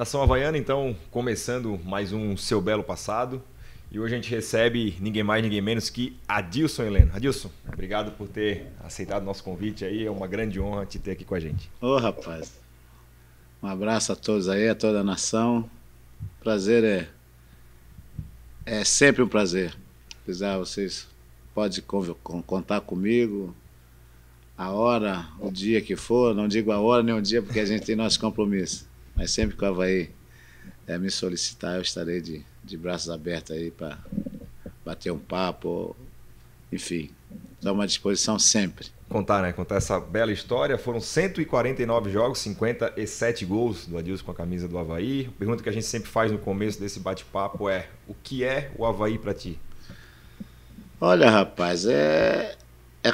Nação Havaiana, então, começando mais um Seu Belo Passado. E hoje a gente recebe ninguém mais, ninguém menos que Adilson Heleno. Adilson, obrigado por ter aceitado o nosso convite aí. É uma grande honra te ter aqui com a gente. Ô, rapaz, um abraço a todos aí, a toda a nação. Prazer é sempre um prazer. Apesar, vocês podem contar comigo a hora, o dia que for. Não digo a hora nem o dia, porque a gente tem nosso compromisso. Mas sempre que o Avaí me solicitar, eu estarei de braços abertos aí para bater um papo. Enfim, estamos à disposição sempre. Contar essa bela história. Foram 149 jogos, 57 gols do Adilson com a camisa do Avaí. A pergunta que a gente sempre faz no começo desse bate-papo é: o que é o Avaí para ti? Olha, rapaz, é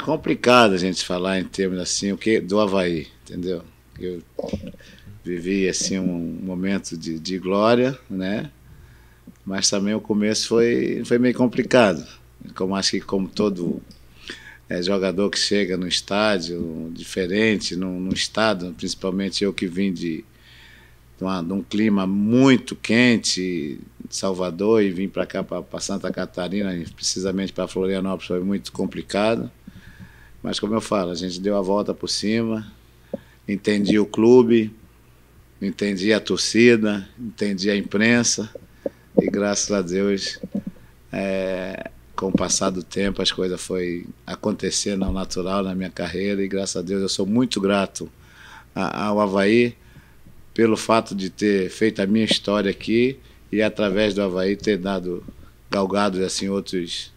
complicado a gente falar em termos assim, o que do Avaí, entendeu? Eu vivi assim um momento de glória, né? Mas também o começo foi meio complicado. Como acho que como todo jogador que chega no estádio diferente, num estado, principalmente eu que vim de um clima muito quente, de Salvador, e vim para cá, para Santa Catarina, precisamente para Florianópolis, foi muito complicado. Mas como eu falo, a gente deu a volta por cima, entendi o clube, entendi a torcida, entendi a imprensa, e graças a Deus, com o passar do tempo, as coisas foi acontecendo ao natural na minha carreira, e graças a Deus eu sou muito grato ao Avaí pelo fato de ter feito a minha história aqui e através do Avaí ter galgado assim, outros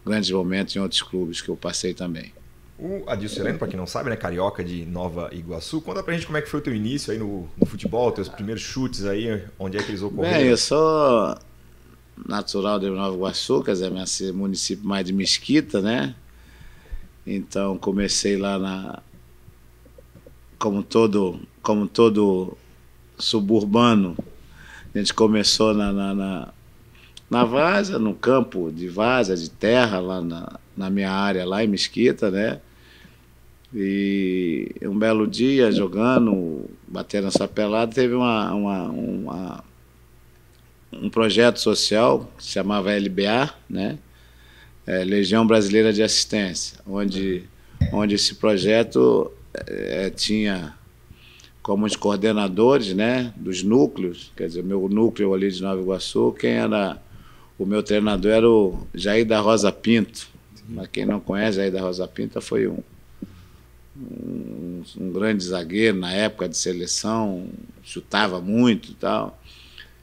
grandes momentos em outros clubes que eu passei também. O Adilson Heleno, para quem não sabe, né, carioca de Nova Iguaçu. Conta pra gente como é que foi o teu início aí no futebol, teus primeiros chutes aí, onde é que eles ocorreram? Bem, eu sou natural de Nova Iguaçu, quer dizer, município mais de Mesquita, né? Então comecei lá como todo suburbano, a gente começou na várzea, no campo de várzea, de terra, lá na minha área, lá em Mesquita, né? E um belo dia, jogando, batendo essa pelada, teve um projeto social que se chamava LBA, né? Legião Brasileira de Assistência, onde esse projeto tinha como os coordenadores, né, dos núcleos, quer dizer, o meu núcleo ali de Nova Iguaçu, o meu treinador era o Jair da Rosa Pinto. Mas quem não conhece, Jair da Rosa Pinto foi um grande zagueiro na época de seleção, chutava muito e tal.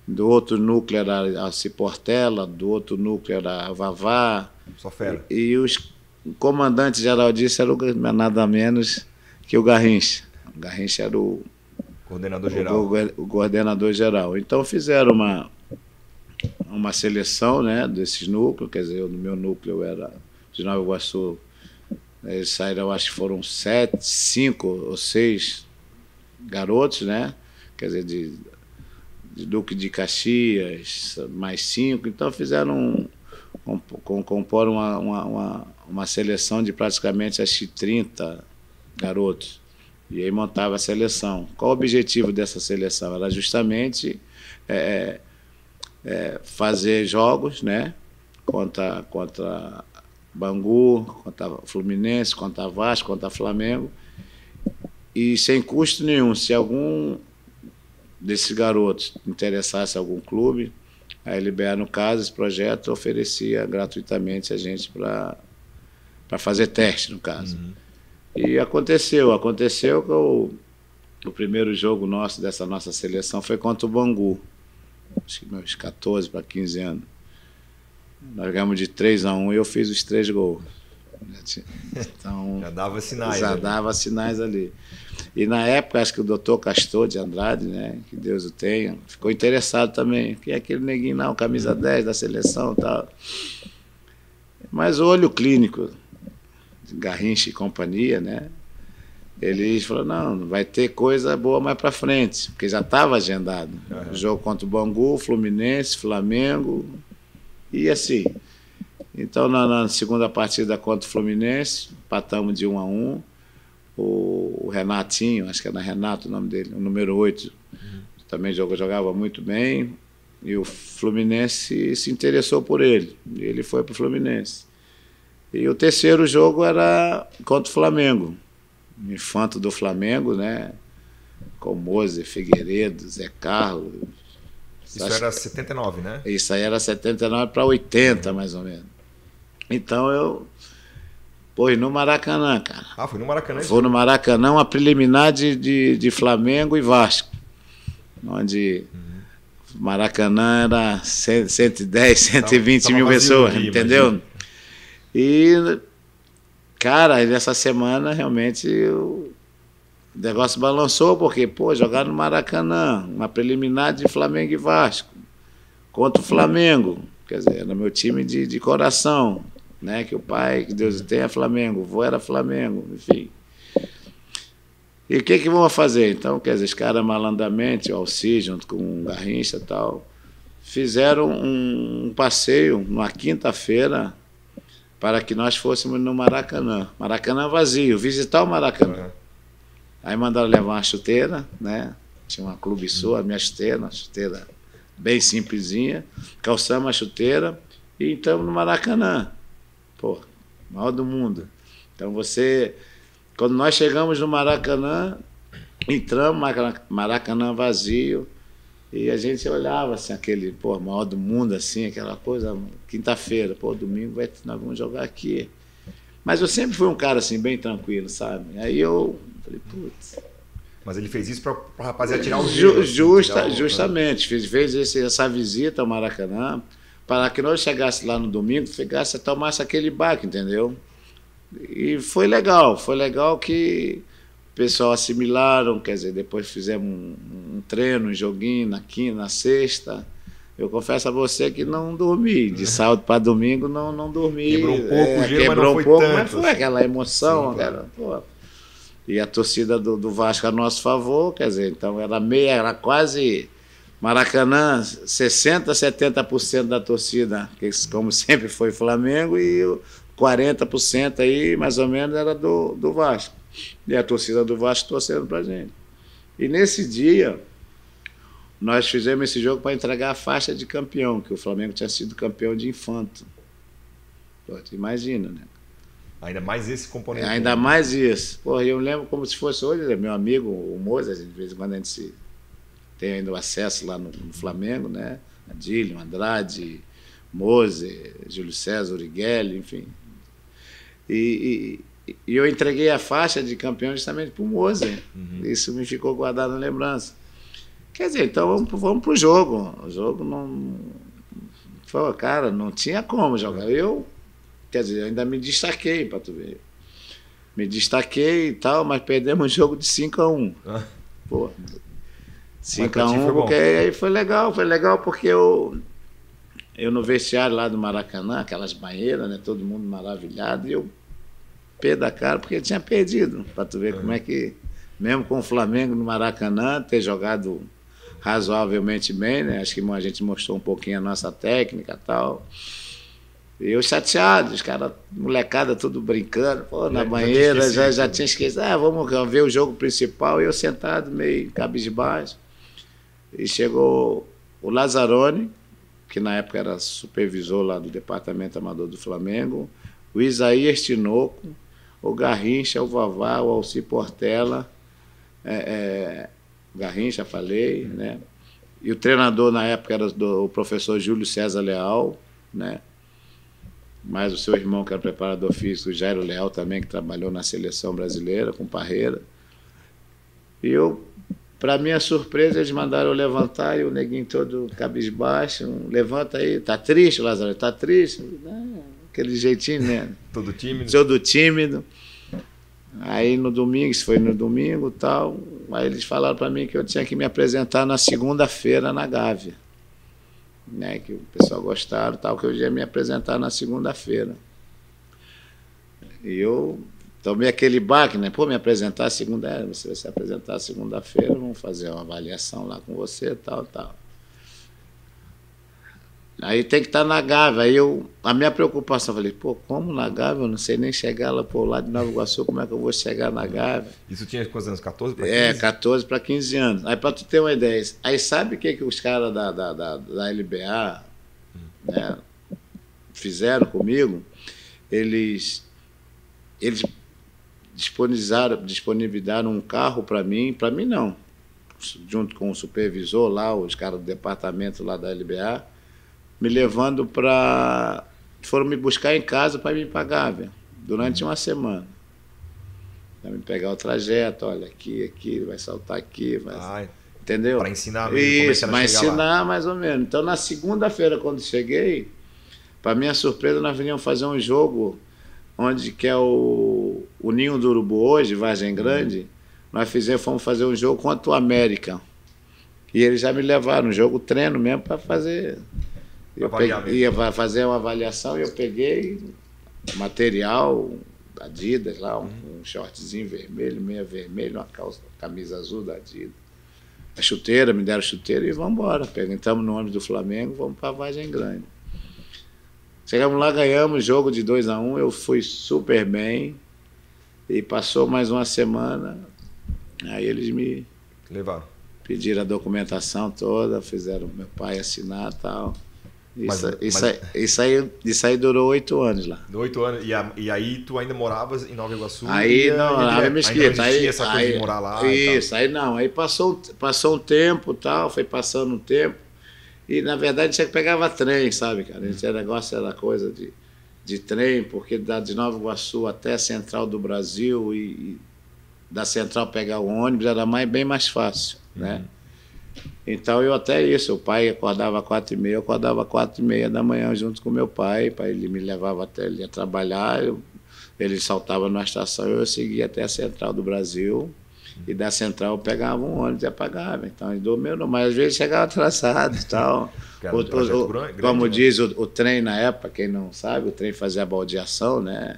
Do outro núcleo era a Ciportela, do outro núcleo era a Vavá. Só fera. E o comandante geral disso era nada menos que o Garrincha. O Garrincha era o coordenador geral. O coordenador geral. Então fizeram uma seleção, né, desses núcleos, quer dizer, no meu núcleo era de Nova Iguaçu, eles saíram, acho que foram 5 ou 6 garotos, né, quer dizer, de Duque de Caxias, mais 5, então fizeram comporam uma seleção de praticamente, acho que 30 garotos. E aí montava a seleção. Qual o objetivo dessa seleção? Era justamente fazer jogos, né, contra Bangu, contra Fluminense, contra Vasco, contra Flamengo, e sem custo nenhum. Se algum desses garotos interessasse algum clube, a LBA, no caso, esse projeto oferecia gratuitamente a gente para fazer teste, no caso. Uhum. E aconteceu que o primeiro jogo nosso, dessa nossa seleção, foi contra o Bangu, acho que meus 14 para 15 anos. Nós ganhamos de 3-1 e eu fiz os 3 gols. Então, já dava sinais. Já dava sinais ali. E na época, acho que o doutor Castor de Andrade, né, que Deus o tenha, ficou interessado também. Que é aquele neguinho, não, camisa 10 da seleção e tal. Mas o olho clínico, Garrincha e companhia, né, eles falaram, não, vai ter coisa boa mais para frente, porque já estava agendado. O jogo contra o Bangu, Fluminense, Flamengo, e assim. Então, na segunda partida contra o Fluminense, empatamos de 1-1. O Renatinho, acho que era Renato o nome dele, o número 8, também jogava muito bem, e o Fluminense se interessou por ele. E ele foi para o Fluminense. E o terceiro jogo era contra o Flamengo. Infanto do Flamengo, né? Com Moser, Figueiredo, Zé Carlos. Isso era 79, né? Isso aí era 79 para 80, mais ou menos. Então eu... Pô, no Maracanã, cara. Ah, foi no Maracanã? Foi no Maracanã, uma preliminar de Flamengo e Vasco. Onde Maracanã era 110, 120 mil pessoas, entendeu? Imagina. E, cara, nessa semana realmente o negócio balançou, porque, pô, jogar no Maracanã, uma preliminar de Flamengo e Vasco, contra o Flamengo, quer dizer, era meu time de coração, né? Que o pai, que Deus tenha, Flamengo, o vô era Flamengo, enfim. E o que vão fazer? Então, quer dizer, os caras malandramente, o Alci, junto com o Garrincha e tal, fizeram um passeio numa quinta-feira para que nós fôssemos no Maracanã. Maracanã vazio, visitar o Maracanã. Aí mandaram levar uma chuteira, né? Tinha uma Clube Sul, a minha chuteira, uma chuteira bem simplesinha, calçamos a chuteira e entramos no Maracanã. Pô, maior do mundo. Então você... Quando nós chegamos no Maracanã, entramos, Maracanã vazio, e a gente olhava assim, aquele, pô, maior do mundo, assim, aquela coisa, quinta-feira, pô, domingo nós vamos jogar aqui. Mas eu sempre fui um cara assim, bem tranquilo, sabe? Aí eu falei, putz. Mas ele fez isso para a rapaziada tirar o gelo. Justamente, fez essa visita ao Maracanã, para que nós chegássemos lá no domingo, chegasse a tomasse aquele baque, entendeu? E foi legal que o pessoal assimilaram, quer dizer, depois fizemos um treino, um joguinho na quinta, na sexta. Eu confesso a você que não dormi, de sábado para domingo não dormi. Quebrou um pouco o gelo, quebrou mas não foi tanto, mas foi aquela emoção, sim, cara, pô. E a torcida do Vasco a nosso favor, quer dizer, então era quase Maracanã, 60%, 70% da torcida, que como sempre foi Flamengo, e 40% aí, mais ou menos, era do Vasco. E a torcida do Vasco torcendo pra gente. E nesse dia, nós fizemos esse jogo para entregar a faixa de campeão, que o Flamengo tinha sido campeão de infanto. Pô, tu imagina, né? Ainda mais esse componente. Ainda mais isso. Porra, eu lembro como se fosse hoje, meu amigo, o Moza, de vez em quando a gente tem ainda o acesso lá no Flamengo, né? Adílio, Andrade, Moser, Júlio César, Urigueli, enfim. E eu entreguei a faixa de campeão justamente para o Moser. Isso me ficou guardado na lembrança. Quer dizer, então vamos para o jogo. O jogo não... Pô, cara, não tinha como jogar. Quer dizer, ainda me destaquei, para tu ver. Me destaquei e tal, mas perdemos o jogo de 5-1. Pô, 5-1, porque aí foi legal porque eu no vestiário lá do Maracanã, aquelas banheiras, né, todo mundo maravilhado, e eu pé da cara porque ele tinha perdido, para tu ver como é que, mesmo com o Flamengo no Maracanã, ter jogado razoavelmente bem, né, acho que a gente mostrou um pouquinho a nossa técnica e tal. E eu chateado, os caras, molecada, tudo brincando, pô, na banheira, já tinha esquecido, vamos ver o jogo principal, e eu sentado, meio cabisbaixo. E chegou o Lazzaroni, que na época era supervisor lá do Departamento Amador do Flamengo, o Isaías Tinoco, o Garrincha, o Vavá, o Alci Portela, Garrincha, falei, né? E o treinador na época era o professor Júlio César Leal, né? Mais o seu irmão, que era preparador físico, o Jairo Leal também, que trabalhou na seleção brasileira, com Parreira. E eu, para minha surpresa, eles mandaram eu levantar, e o neguinho todo cabisbaixo, levanta aí, tá triste, Lázaro? Tá triste? Aquele jeitinho, né? Todo tímido. Todo tímido. Aí no domingo, isso foi no domingo e tal, aí eles falaram para mim que eu tinha que me apresentar na segunda-feira na Gávea. Né, que o pessoal gostaram, tal, que eu ia me apresentar na segunda-feira. E eu tomei aquele baque, né? Pô, me apresentar segunda, você vai se apresentar segunda-feira, vamos fazer uma avaliação lá com você, tal. Aí tem que estar na Gávea. Aí a minha preocupação, eu falei, pô, como na Gávea? Eu não sei nem chegar lá por lá de Nova Iguaçu, como é que eu vou chegar na Gávea? Isso tinha quantos anos? 14 para 15? 14 para 15 anos. Aí para tu ter uma ideia, aí sabe o que os caras da LBA, né, fizeram comigo? Eles disponibilizaram um carro para mim não, junto com o supervisor lá, os caras do departamento lá da LBA, me levando para... Foram me buscar em casa para vir para Gávea, durante uma semana. Para me pegar o trajeto, olha, aqui, vai saltar aqui, vai... Entendeu? Para ensinar mesmo. Isso, para ensinar lá. Mais ou menos. Então, na segunda-feira, quando cheguei, para minha surpresa, nós vinhamos fazer um jogo onde que é o Ninho do Urubu hoje, Vargem Grande. Nós fomos fazer um jogo contra o América. E eles já me levaram, um jogo treino mesmo para fazer... ia fazer uma avaliação e eu peguei material, Adidas lá, um shortzinho vermelho, meia vermelho, uma camisa azul da Adidas. A chuteira, me deram chuteira e vamos embora. Entramos no ônibus do Flamengo, vamos para Vargem Grande. Chegamos lá, ganhamos jogo de 2-1, eu fui super bem. E passou mais uma semana, aí eles me levaram. Pediram a documentação toda, fizeram meu pai assinar e tal. Isso aí durou 8 anos lá. 8 anos. E aí tu ainda moravas em Nova Iguaçu? Aí não, lá em Mesquita. Aí essa coisa de morar lá. Isso, aí não. Aí passou um tempo tal, foi passando um tempo. E na verdade a gente pegava trem, sabe, cara? A gente era negócio, era coisa de trem, porque de Nova Iguaçu até a Central do Brasil e da Central pegar o ônibus era bem mais fácil, né? Então eu até isso, o pai acordava às 4h30, eu acordava às 4h30 da manhã junto com meu pai, ele me levava até ele ia trabalhar, ele saltava na estação, eu seguia até a Central do Brasil, e da Central eu pegava um ônibus e apagava. Então ele dormiu, mas às vezes chegava atrasado e tal. Como diz o trem na época, quem não sabe, o trem fazia a baldeação, né?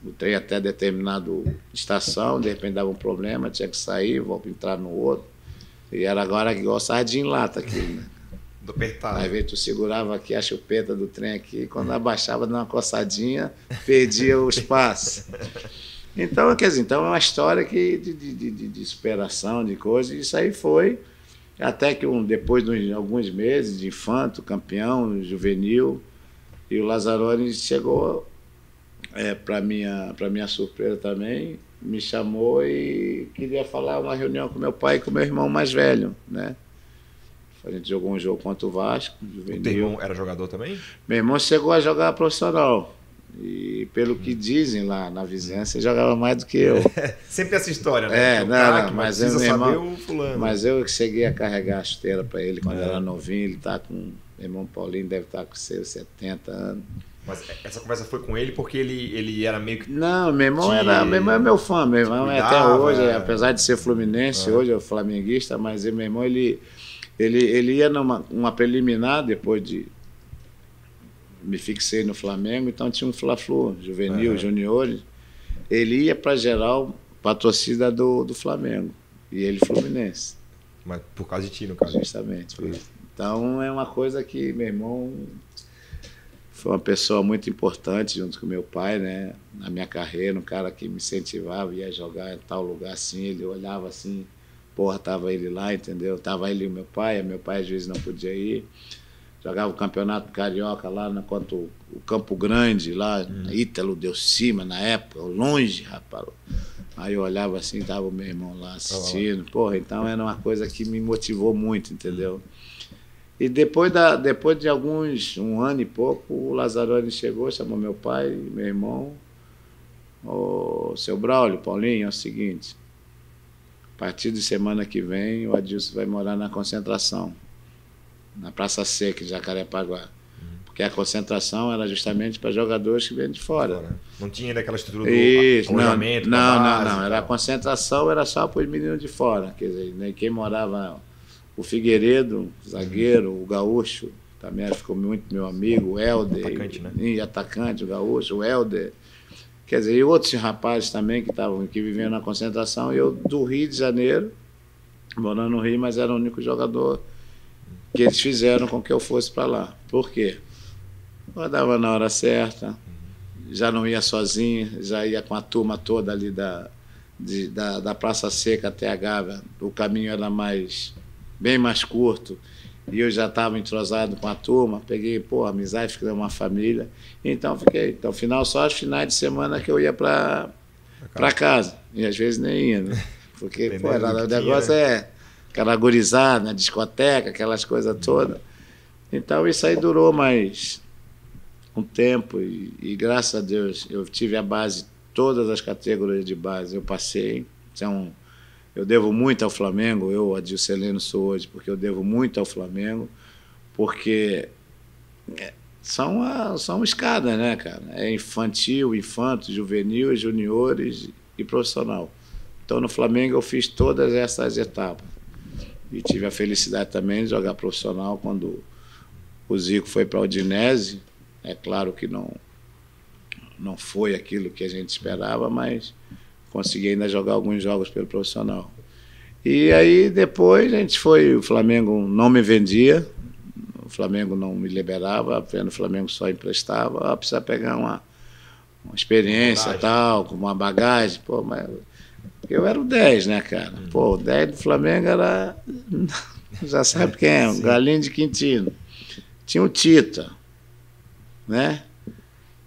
O trem até determinada estação, de repente dava um problema, tinha que sair, entrar no outro. E era agora igual sardinha em lata aqui, né? Do apertado. Aí tu segurava aqui a chupeta do trem aqui, e quando abaixava, dava uma coçadinha, perdia o espaço. Então, quer dizer, então é uma história de superação, de coisas, e isso aí foi, até que depois de alguns meses de infanto, campeão, juvenil, e o Lazzaroni chegou, para minha surpresa também, me chamou e queria falar uma reunião com meu pai e com meu irmão mais velho, né? A gente jogou um jogo contra o Vasco, juvenil. O teu irmão era jogador também? Meu irmão chegou a jogar profissional. E pelo que dizem lá na vizinhança, ele jogava mais do que eu. Sempre essa história, né? Mas eu, mas eu cheguei a carregar a chuteira para ele quando era novinho. Ele tá com... Meu irmão Paulinho deve estar com seus 70 anos. Mas essa conversa foi com ele porque ele era meio que... Não, meu irmão é meu fã. Meu irmão até hoje, apesar de ser fluminense, hoje é flamenguista, mas meu irmão, ele ia numa preliminar depois de... Me fixei no Flamengo, então tinha um Fla-Flu, juvenil, juniores. Ele ia para geral, para a torcida do Flamengo. E ele fluminense. Mas por causa de ti, no caso. Justamente. Então é uma coisa que meu irmão foi uma pessoa muito importante junto com meu pai, né? Na minha carreira, um cara que me incentivava, ia jogar em tal lugar assim, ele olhava assim, porra, tava ele lá, entendeu? Tava ele e meu pai às vezes não podia ir. Jogava o Campeonato Carioca lá contra o Campo Grande, lá, Ítalo Delcima, na época, longe, rapaz. Aí eu olhava assim, tava o meu irmão lá assistindo. Porra, então era uma coisa que me motivou muito, entendeu? E depois de um ano e pouco, o Lazzaroni chegou, chamou meu pai e meu irmão. Ô, seu Braulio, Paulinho, é o seguinte, a partir de semana que vem, o Adilson vai morar na concentração, na Praça Seca, em Jacarepaguá. Porque a concentração era justamente para jogadores que vêm de fora. Não tinha ainda aquela estrutura do alojamento? Não. Era a concentração, era só para os meninos de fora. Quer dizer, né, quem morava, o Figueiredo, zagueiro, o Gaúcho, também ficou muito meu amigo, o Helder. Atacante, né? E atacante, o Gaúcho, o Helder. Quer dizer, e outros rapazes também que viviam na concentração. E eu, do Rio de Janeiro, morando no Rio, mas era o único jogador que eles fizeram com que eu fosse para lá. Por quê? Rodava na hora certa, já não ia sozinho, já ia com a turma toda ali da Praça Seca até a Gávea. O caminho era bem mais curto, e eu já estava entrosado com a turma, peguei, amizade, fiquei uma família, então fiquei. Então, final, só os finais de semana que eu ia para casa, e às vezes nem ia, né? Porque, o negócio aquela gurizada, discoteca, aquelas coisas todas. Então, isso aí durou mais um tempo, e graças a Deus eu tive a base, todas as categorias de base eu passei. Então, eu devo muito ao Flamengo, Adilson Heleno, sou hoje, porque eu devo muito ao Flamengo, porque são escadas, né, cara? É infantil, infanto, juvenil, juniores e profissional. Então, no Flamengo eu fiz todas essas etapas. E tive a felicidade também de jogar profissional quando o Zico foi para a Udinese. É claro que não foi aquilo que a gente esperava, mas consegui ainda jogar alguns jogos pelo profissional. E aí depois o Flamengo não me vendia, o Flamengo não me liberava, o Flamengo só emprestava, precisa pegar uma experiência tal, com uma bagagem, mas eu era o 10, né, cara? O 10 do Flamengo era, já sabe quem é, um galinho de Quintino. Tinha o Tita, né?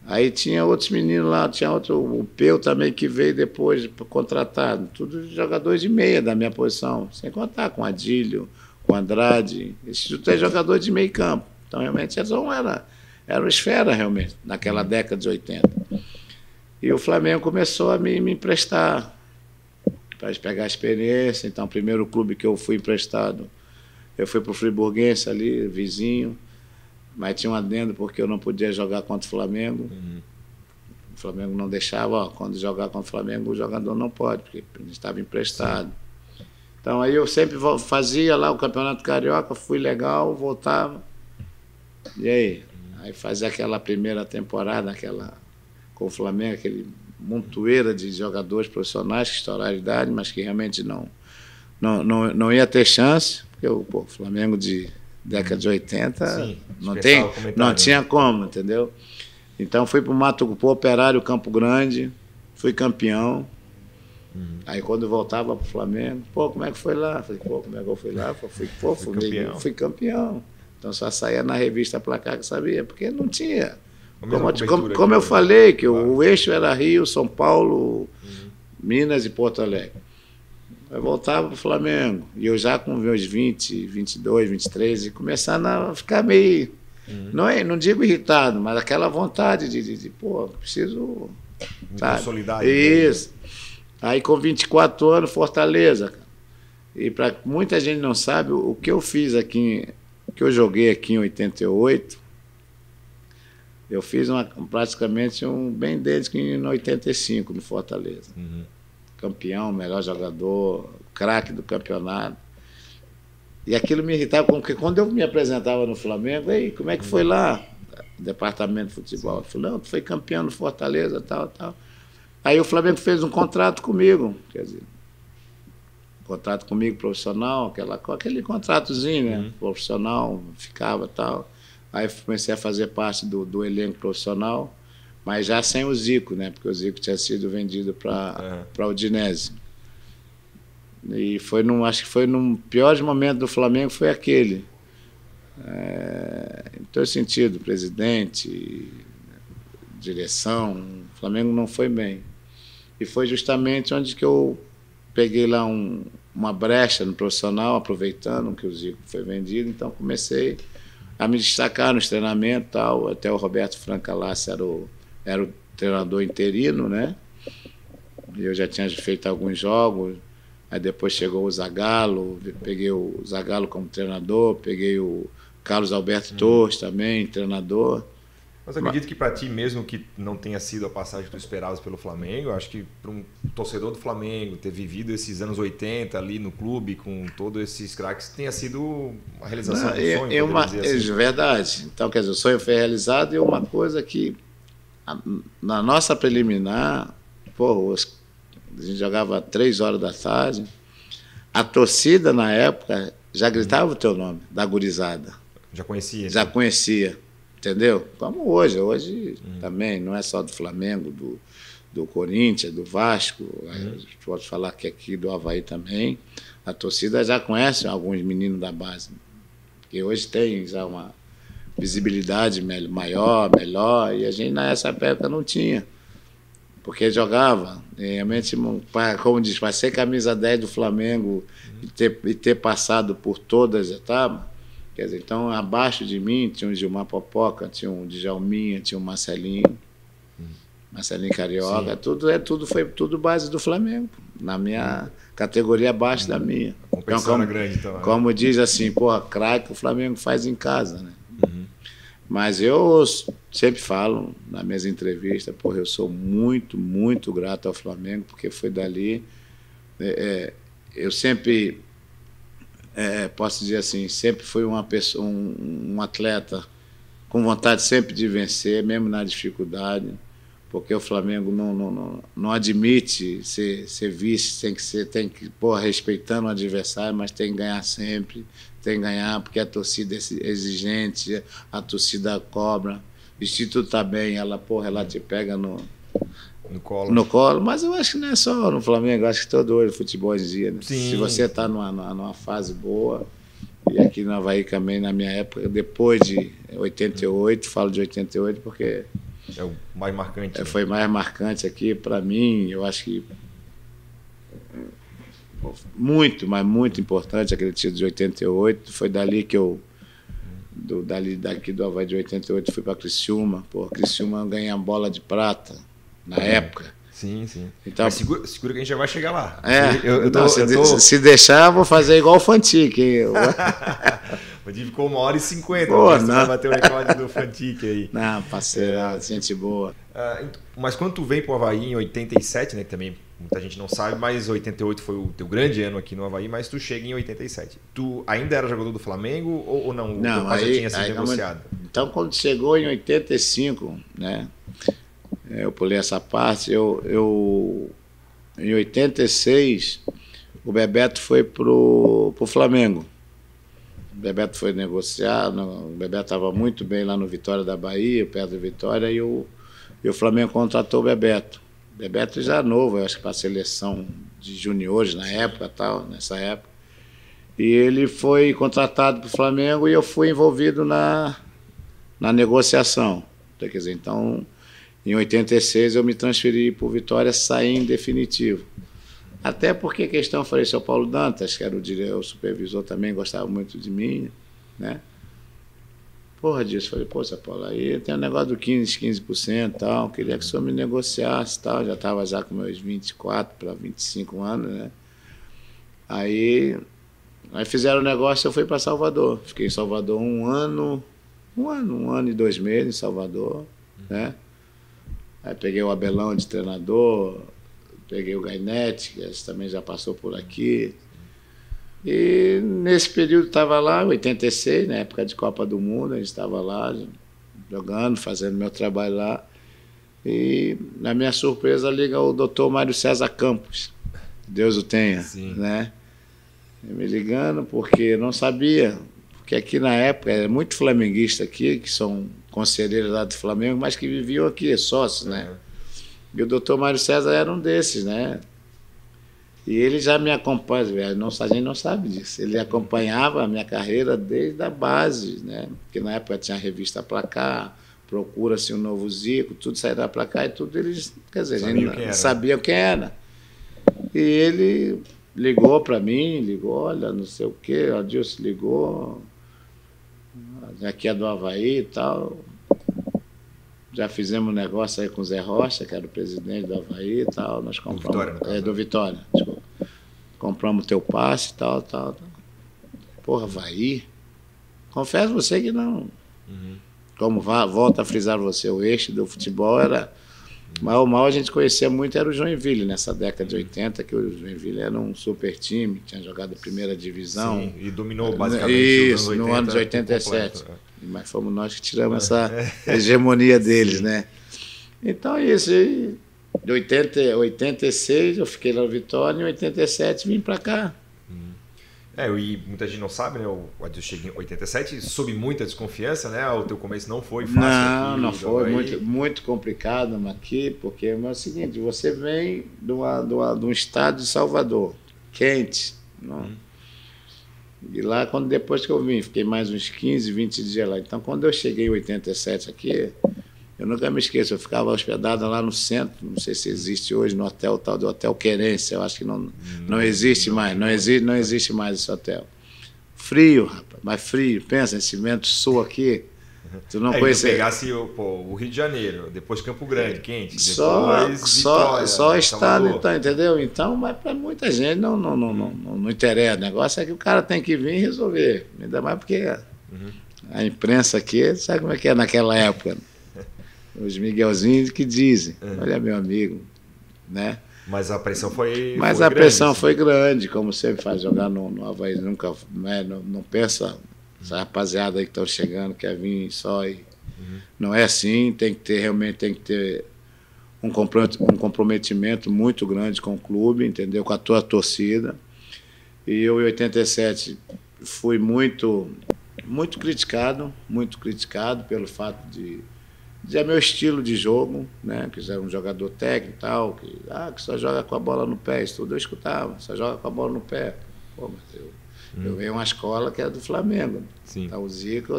Aí tinha outros meninos lá, tinha o Peu também, que veio depois contratado, tudo jogadores de meia da minha posição, sem contar com Adílio, com Andrade, esses três jogadores de meio campo. Então realmente era uma esfera realmente, naquela década de 80. E o Flamengo começou a me emprestar para pegar a experiência. Então, o primeiro clube que eu fui emprestado, eu fui para o Friburguense ali, vizinho, mas tinha um adendo porque eu não podia jogar contra o Flamengo. O Flamengo não deixava, quando jogar contra o Flamengo, o jogador não pode, porque ele estava emprestado. Então, aí eu sempre fazia lá o Campeonato Carioca, fui legal, voltava. E aí? Aí fazia aquela primeira temporada, com o Flamengo, aquele montoeira de jogadores profissionais que estouraram a idade, mas que realmente não ia ter chance, porque o Flamengo de década de 80 sim, não tinha como, entendeu? Então fui para o Operário Campo Grande, fui campeão. Aí quando eu voltava para o Flamengo, como é que foi lá? Falei, como é que eu fui lá? Fui campeão. Então só saía na revista Placar que sabia, porque não tinha. Como eu falei, que o eixo era Rio, São Paulo, Minas e Porto Alegre. Eu voltava para o Flamengo, e eu já com meus 20, 22, 23, e começando a ficar meio, não digo irritado, mas aquela vontade de preciso... Consolidar. Isso. Aí com 24 anos, Fortaleza. Cara. E para muita gente não sabe, o que eu fiz aqui, o que eu joguei aqui em 88, eu fiz praticamente bem desde que em 85 no Fortaleza. Campeão, melhor jogador, craque do campeonato. E aquilo me irritava, porque quando eu me apresentava no Flamengo, aí, como é que foi lá? Departamento de futebol. Eu falei, não, tu foi campeão no Fortaleza, tal. Aí o Flamengo fez um contrato comigo, quer dizer, contrato comigo profissional, aquele contratozinho, né? Profissional, ficava tal. Aí comecei a fazer parte do elenco profissional, mas já sem o Zico, né? Porque o Zico tinha sido vendido para a Udinese. E acho que foi num pior momento do Flamengo, foi aquele. Em todo sentido, presidente, direção, o Flamengo não foi bem. E foi justamente onde que eu peguei lá uma brecha no profissional, aproveitando que o Zico foi vendido, então comecei a me destacar nos treinamentos e tal. Até o Roberto Francalassi era o treinador interino, né? E eu já tinha feito alguns jogos. Aí depois chegou o Zagallo, peguei o Zagallo como treinador, peguei o Carlos Alberto Torres também, treinador. Mas acredito que para ti, mesmo que não tenha sido a passagem que tu esperavas pelo Flamengo, acho que para um torcedor do Flamengo ter vivido esses anos 80 ali no clube com todos esses craques, tenha sido uma realização do sonho. Assim. Verdade. Então, quer dizer, o sonho foi realizado, e uma coisa que na nossa preliminar, a gente jogava 3 horas da tarde, a torcida na época já gritava o teu nome, da gurizada. Já conhecia? Já conhecia, entendeu? Como hoje. Hoje também, não é só do Flamengo, do Corinthians, do Vasco. Posso falar que aqui do Avaí também. A torcida já conhece alguns meninos da base. Que hoje tem já uma visibilidade maior, melhor, e a gente nessa época não tinha. Porque jogava, realmente, como diz, para ser camisa 10 do Flamengo e ter passado por todas as etapas, quer dizer, então abaixo de mim tinha um Gilmar Popoca, tinha um Djalminha, tinha um Marcelinho Carioca, foi tudo base do Flamengo, na minha categoria abaixo da minha. A competição era grande, então. Como diz assim, porra, craque o Flamengo faz em casa, né? Mas eu sempre falo nas minhas entrevistas, porra, eu sou muito, muito grato ao Flamengo, porque foi dali. Eu sempre, posso dizer assim, sempre fui uma pessoa, um atleta com vontade sempre de vencer, mesmo na dificuldade, porque o Flamengo não admite ser vice, tem que respeitando o adversário, mas tem que ganhar sempre. Tem que ganhar, porque a torcida é exigente, a torcida cobra. O Instituto está bem, ela te pega no colo. Mas eu acho que não é só no Flamengo, eu acho que todo hoje o futebol exige. Né? Se você está numa fase boa, e aqui no Avaí também, na minha época, depois de 88, falo de 88 porque... É o mais marcante. Foi mais marcante aqui para mim, eu acho que muito, mas muito importante aquele título de 88. Foi dali que eu, daqui do Avaí de 88, fui para Criciúma. Criciúma ganhei a bola de prata na época. Sim. Então, mas segura que a gente já vai chegar lá. Se deixar, eu vou fazer igual o Fantique. O Di ficou 1h50. Você vai bater o recorde do Fantique aí. Não, parceira, gente boa. Mas quando tu veio pro Avaí em 87, né, que também muita gente não sabe, mas 88 foi o teu grande ano aqui no Avaí, mas tu chega em 87. Tu ainda era jogador do Flamengo ou não? Não, já tinha sido negociado? Então, quando chegou em 85, né, eu pulei essa parte, em 86, o Bebeto foi pro Flamengo. O Bebeto foi negociar, o Bebeto estava muito bem lá no Vitória da Bahia, perto do Vitória, e o Flamengo contratou o Bebeto. O Bebeto já novo, eu acho que para a seleção de juniores nessa época. E ele foi contratado para o Flamengo e eu fui envolvido na negociação. Quer dizer, então, em 86 eu me transferi para o Vitória, saí em definitivo. Até porque a questão, falei, seu Paulo Dantas, que era o supervisor também, gostava muito de mim, né? Porra disso, falei, seu Paulo, aí tem um negócio do 15% e tal, queria que o senhor me negociasse e tal, já estava já com meus 24 para 25 anos, né? Aí fizeram o negócio, eu fui para Salvador, fiquei em Salvador um ano e 2 meses em Salvador, né? Aí peguei o Abelão de treinador, peguei o Gainete, que também já passou por aqui. E nesse período estava lá, em 86, na época de Copa do Mundo, a gente estava lá jogando, fazendo meu trabalho lá. E, na minha surpresa, liga o doutor Mário César Campos, Deus o tenha, né? Me ligando porque não sabia, porque aqui na época era muito flamenguista aqui, que são conselheiros lá do Flamengo, mas que viviam aqui, sócios, né? E o doutor Mário César era um desses, né? E ele já me acompanha, a gente não sabe disso. Ele acompanhava a minha carreira desde a base, né? Porque na época tinha a revista Placar, Procura-se um Novo Zico, tudo saía para cá e tudo eles, quer dizer, a gente sabia quem era. E ele ligou para mim, olha, não sei o quê, o Adilson ligou, aqui é do Avaí e tal. Já fizemos um negócio aí com o Zé Rocha, que era o presidente do Avaí e tal. Nós compramos. Do Vitória, desculpa. Compramos teu passe e tal. Porra, Avaí? Confesso você que não. Como volta a frisar você, o eixo do futebol era. Mal a gente conhecia muito era o Joinville, nessa década de 80, que o Joinville era um super time, tinha jogado a primeira divisão. Sim, e dominou basicamente isso, no ano de 87. Mas fomos nós que tiramos essa hegemonia deles, né? Então, isso aí, de 86 eu fiquei lá no Vitória, em 87 vim para cá. E muita gente não sabe, né? O Adilson chegou em 87, sob muita desconfiança, né? O teu começo não foi fácil aqui. Não foi muito complicado aqui, porque é o seguinte, você vem de um estado de Salvador, quente, não? E lá, depois que eu vim, fiquei mais uns 15, 20 dias lá. Então, quando eu cheguei em 87 aqui, eu nunca me esqueço, eu ficava hospedado lá no centro, não sei se existe hoje, no hotel tal do Hotel Querência, eu acho que não existe mais, não existe mais esse hotel. Frio, rapaz, mas frio, pensa, esse vento sul aqui, tu não conhece. Se pegasse o Rio de Janeiro, depois Campo Grande, quente, depois só Vitória, estado, então, entendeu? Então, mas para muita gente não interessa, o negócio é que o cara tem que vir e resolver, ainda mais porque a imprensa aqui, sabe como é que é naquela época, os Miguelzinhos que dizem, olha meu amigo, né? Mas a pressão foi pressão foi grande, como sempre faz jogar no Avaí, nunca, né, não pensa, essa rapaziada aí que estão chegando, quer vir só e não é assim, realmente tem que ter um comprometimento muito grande com o clube, entendeu? Com a tua torcida. E eu em 87 fui muito criticado pelo fato de é meu estilo de jogo, né? Que era um jogador técnico e tal, que só joga com a bola no pé, isso tudo eu escutava, só joga com a bola no pé. Pô, mas eu venho uma escola que é do Flamengo. Sim. Então o Zico,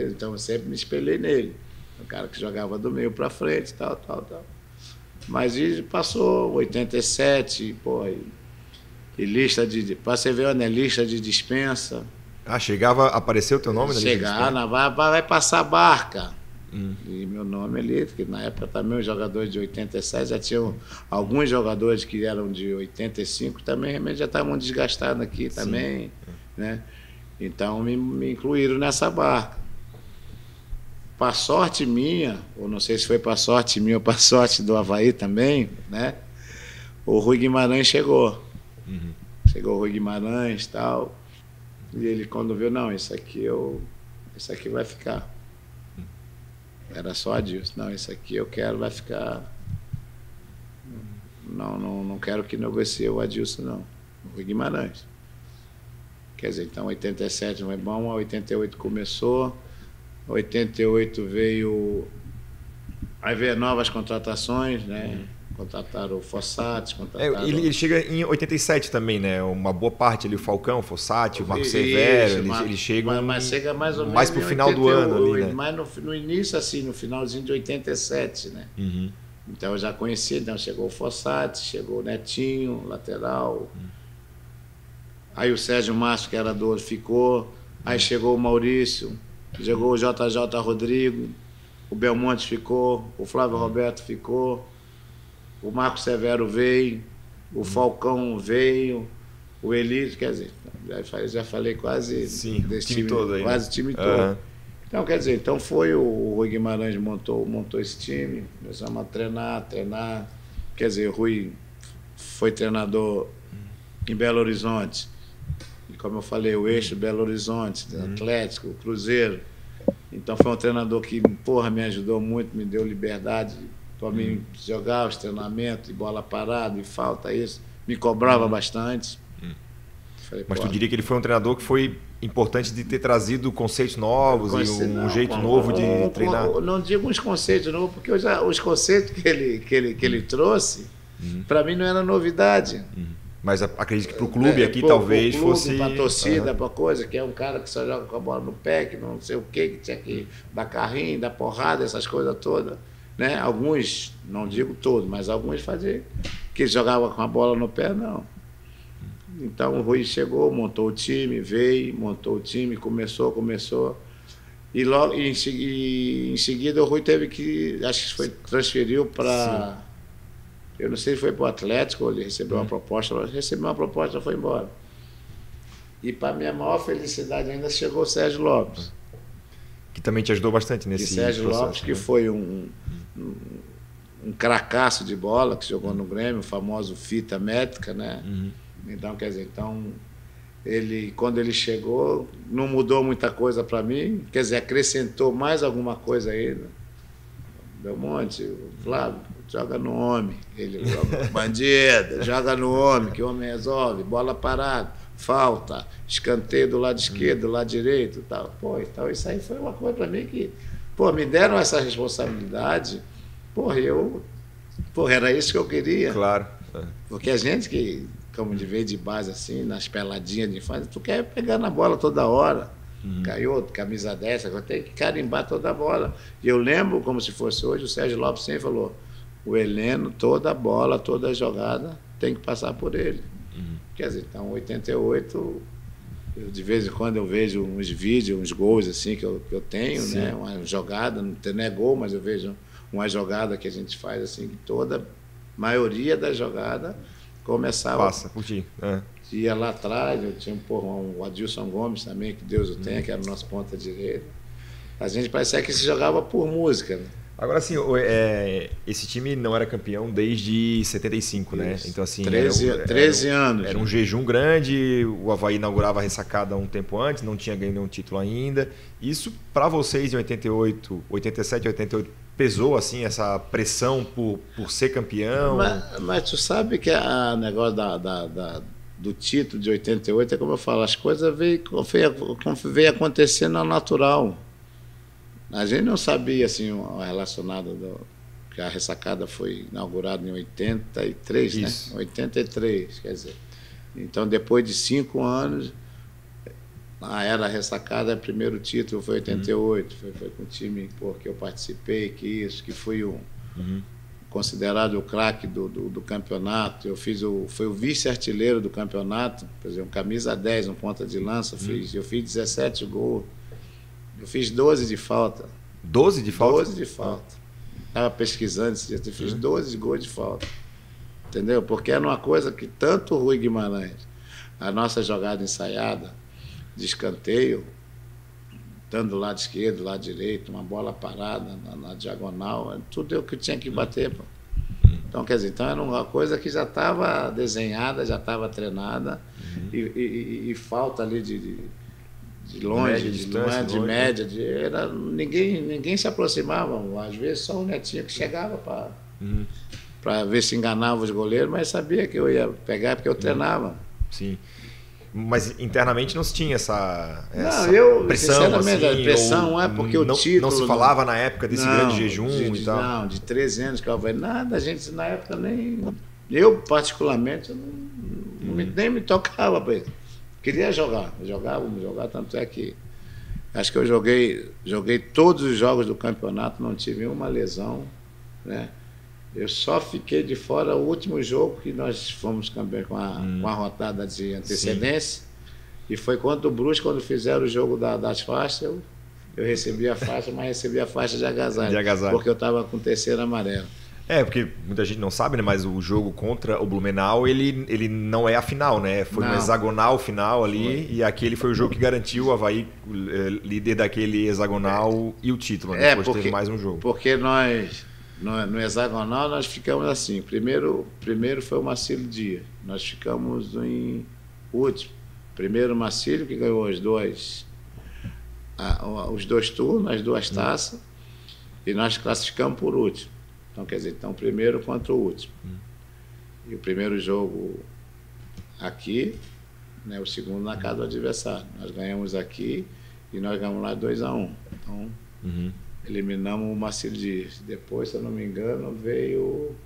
então eu sempre me espelhei nele. O cara que jogava do meio para frente, tal. Mas passou 87, pô, e lista pra você ver, né? Lista de dispensa. Chegava, apareceu o teu nome na lista de dispensa? Vai passar barca. E meu nome ali, porque na época também os jogadores de 87 já tinham alguns jogadores que eram de 85 também realmente já estavam desgastados aqui também, né? Então me incluíram nessa barca. Para sorte minha, ou não sei se foi para sorte minha ou para sorte do Avaí também, né? O Rui Guimarães chegou. Chegou o Rui Guimarães e tal. E ele quando viu, não, isso aqui vai ficar. Era só Adilson. Não, isso aqui eu quero, vai ficar. Não quero que negocie o Adilson, não. O Rui Guimarães. Quer dizer, então 87 não é bom, 88 começou, 88 veio. Aí veio novas contratações, né? Contrataram o Fossati, ele chega em 87 também, né? Uma boa parte ali, o Falcão, o Fossati, o Marco Severo, eles chegam mas chega mais ou menos mais pro final do ano ali, né? Mas no início, assim, no finalzinho de 87, né? Então eu já conheci, então chegou o Fossati, chegou o Netinho, lateral. Aí o Sérgio Márcio, que era dono, ficou. Aí chegou o Maurício, chegou o JJ Rodrigo, o Belmonte ficou, o Flávio Roberto ficou. O Marco Severo veio, o Falcão veio, o Elísio, quer dizer, já falei quase desse time todo aí. Quase o time todo. Então, quer dizer, foi o Rui Guimarães montou esse time, começamos a treinar. Quer dizer, o Rui foi treinador em Belo Horizonte. E como eu falei, o eixo Belo Horizonte, Atlético, Cruzeiro. Então foi um treinador que, me ajudou muito, me deu liberdade para mim jogar os treinamentos, bola parada, e falta isso, me cobrava bastante. Falei, mas tu diria que ele foi um treinador que foi importante de ter trazido conceitos novos e um jeito novo de treinar? Não digo uns conceitos novos, porque os conceitos que ele trouxe, para mim não era novidade. Mas acredito que para o clube aqui talvez fosse... Para a torcida, para coisa, que é um cara que só joga com a bola no pé, que não sei o quê, que tinha que dar carrinho, dar porrada, essas coisas todas. Né? Alguns, não digo todos, mas alguns faziam, que jogavam com a bola no pé, não. Então o Rui chegou, montou o time, montou o time, começou. E logo em seguida o Rui teve que, acho que transferiu para, eu não sei se foi para o Atlético, ou ele recebeu uma proposta, e foi embora. E para minha maior felicidade ainda chegou o Sérgio Lopes. Que também te ajudou bastante nesse processo. Sérgio Lopes, que foi um cracaço de bola, que jogou no Grêmio, o famoso fita métrica, né? Então, quer dizer, quando ele chegou, não mudou muita coisa para mim, quer dizer, acrescentou mais alguma coisa ainda. Belmonte, o Flávio, joga no homem, ele joga bandido, joga no homem, que o homem resolve, bola parada. falta, escanteio do lado esquerdo, do lado direito, tal. Pô, então isso aí foi uma coisa para mim que, pô, me deram essa responsabilidade, era isso que eu queria. Claro. Porque a gente que, como de vez de base assim, nas peladinhas de infância, tu quer pegar na bola toda hora. Canhoto, camisa dessa, eu tenho que carimbar toda a bola. E eu lembro, como se fosse hoje, o Sérgio Lopes sempre falou, o Heleno, toda a bola, toda a jogada, tem que passar por ele. Quer dizer, então, 88, de vez em quando eu vejo uns vídeos, uns gols assim que eu tenho, né? Uma jogada, não é gol, mas eu vejo uma jogada que a gente faz assim, que toda, maioria da jogada começava... Passa por ti. Ia lá atrás, eu tinha o Adilson Gomes também, que Deus o tenha, que era o nosso ponta direita. A gente parecia que se jogava por música, né? Agora, assim, esse time não era campeão desde 75, né? Então, assim... 13 anos. Era um jejum grande, o Avaí inaugurava a ressacada um tempo antes, não tinha ganho nenhum título ainda. Isso, para vocês, em 88, 87, 88, pesou, assim, essa pressão por ser campeão? Mas tu sabe que a negócio do título de 88, é como eu falo, as coisas veio acontecendo ao natural. A gente não sabia, assim, relacionado que a ressacada foi inaugurada em 83, isso, né? 83, quer dizer. Então, depois de 5 anos, a era ressacada, o primeiro título foi 88, foi com o time que eu participei, que fui considerado o craque do campeonato. Fui o vice-artilheiro do campeonato, por exemplo, camisa 10, um ponta de lança, eu fiz 17 gols. Eu fiz 12 de falta. 12 de falta? 12 de falta. Estava pesquisando esse dia, eu fiz 12 gols de falta. Entendeu? Porque era uma coisa que tanto o Rui Guimarães, a nossa jogada ensaiada, de escanteio, tanto do lado esquerdo, do lado direito, uma bola parada na diagonal, tudo eu que tinha que bater. Pô. Então, quer dizer, então era uma coisa que já estava desenhada, já estava treinada, e falta ali de longe, de média, ninguém se aproximava. Às vezes só o Netinho que chegava para ver se enganava os goleiros, mas sabia que eu ia pegar porque eu treinava. Sim. Mas internamente não se tinha essa pressão, sinceramente, assim, a pressão é porque o título... Não se falava na época desse grande jejum e tal? Não, de 13 anos que eu falei, nada, a gente na época nem... Eu, particularmente, nem me tocava para isso. Queria jogar, vamos jogar, tanto é que acho que eu joguei todos os jogos do campeonato, não tive uma lesão, né? Eu só fiquei de fora o último jogo que nós fomos campeões com a rodada de antecedência. Sim. E foi contra o Brusque, quando fizeram o jogo das faixas, eu recebi a faixa, mas recebi a faixa de agasalho. Porque eu estava com terceiro amarelo. Porque muita gente não sabe, né? Mas o jogo contra o Blumenau, ele não é a final, né? Foi um hexagonal final ali, e aquele foi o jogo que garantiu o Avaí líder daquele hexagonal e o título, né? Depois teve mais um jogo. Porque nós, no hexagonal, nós ficamos assim. Primeiro foi o Marcílio Dias. Nós ficamos em último. Primeiro o Marcílio, que ganhou os dois turnos, as duas taças, e nós classificamos por último. Então, quer dizer, primeiro contra o último. E o primeiro jogo aqui, né, o segundo na casa do adversário. Nós ganhamos aqui e nós ganhamos lá 2-1. Então, eliminamos o Marcílio Dias. Depois, se eu não me engano, veio...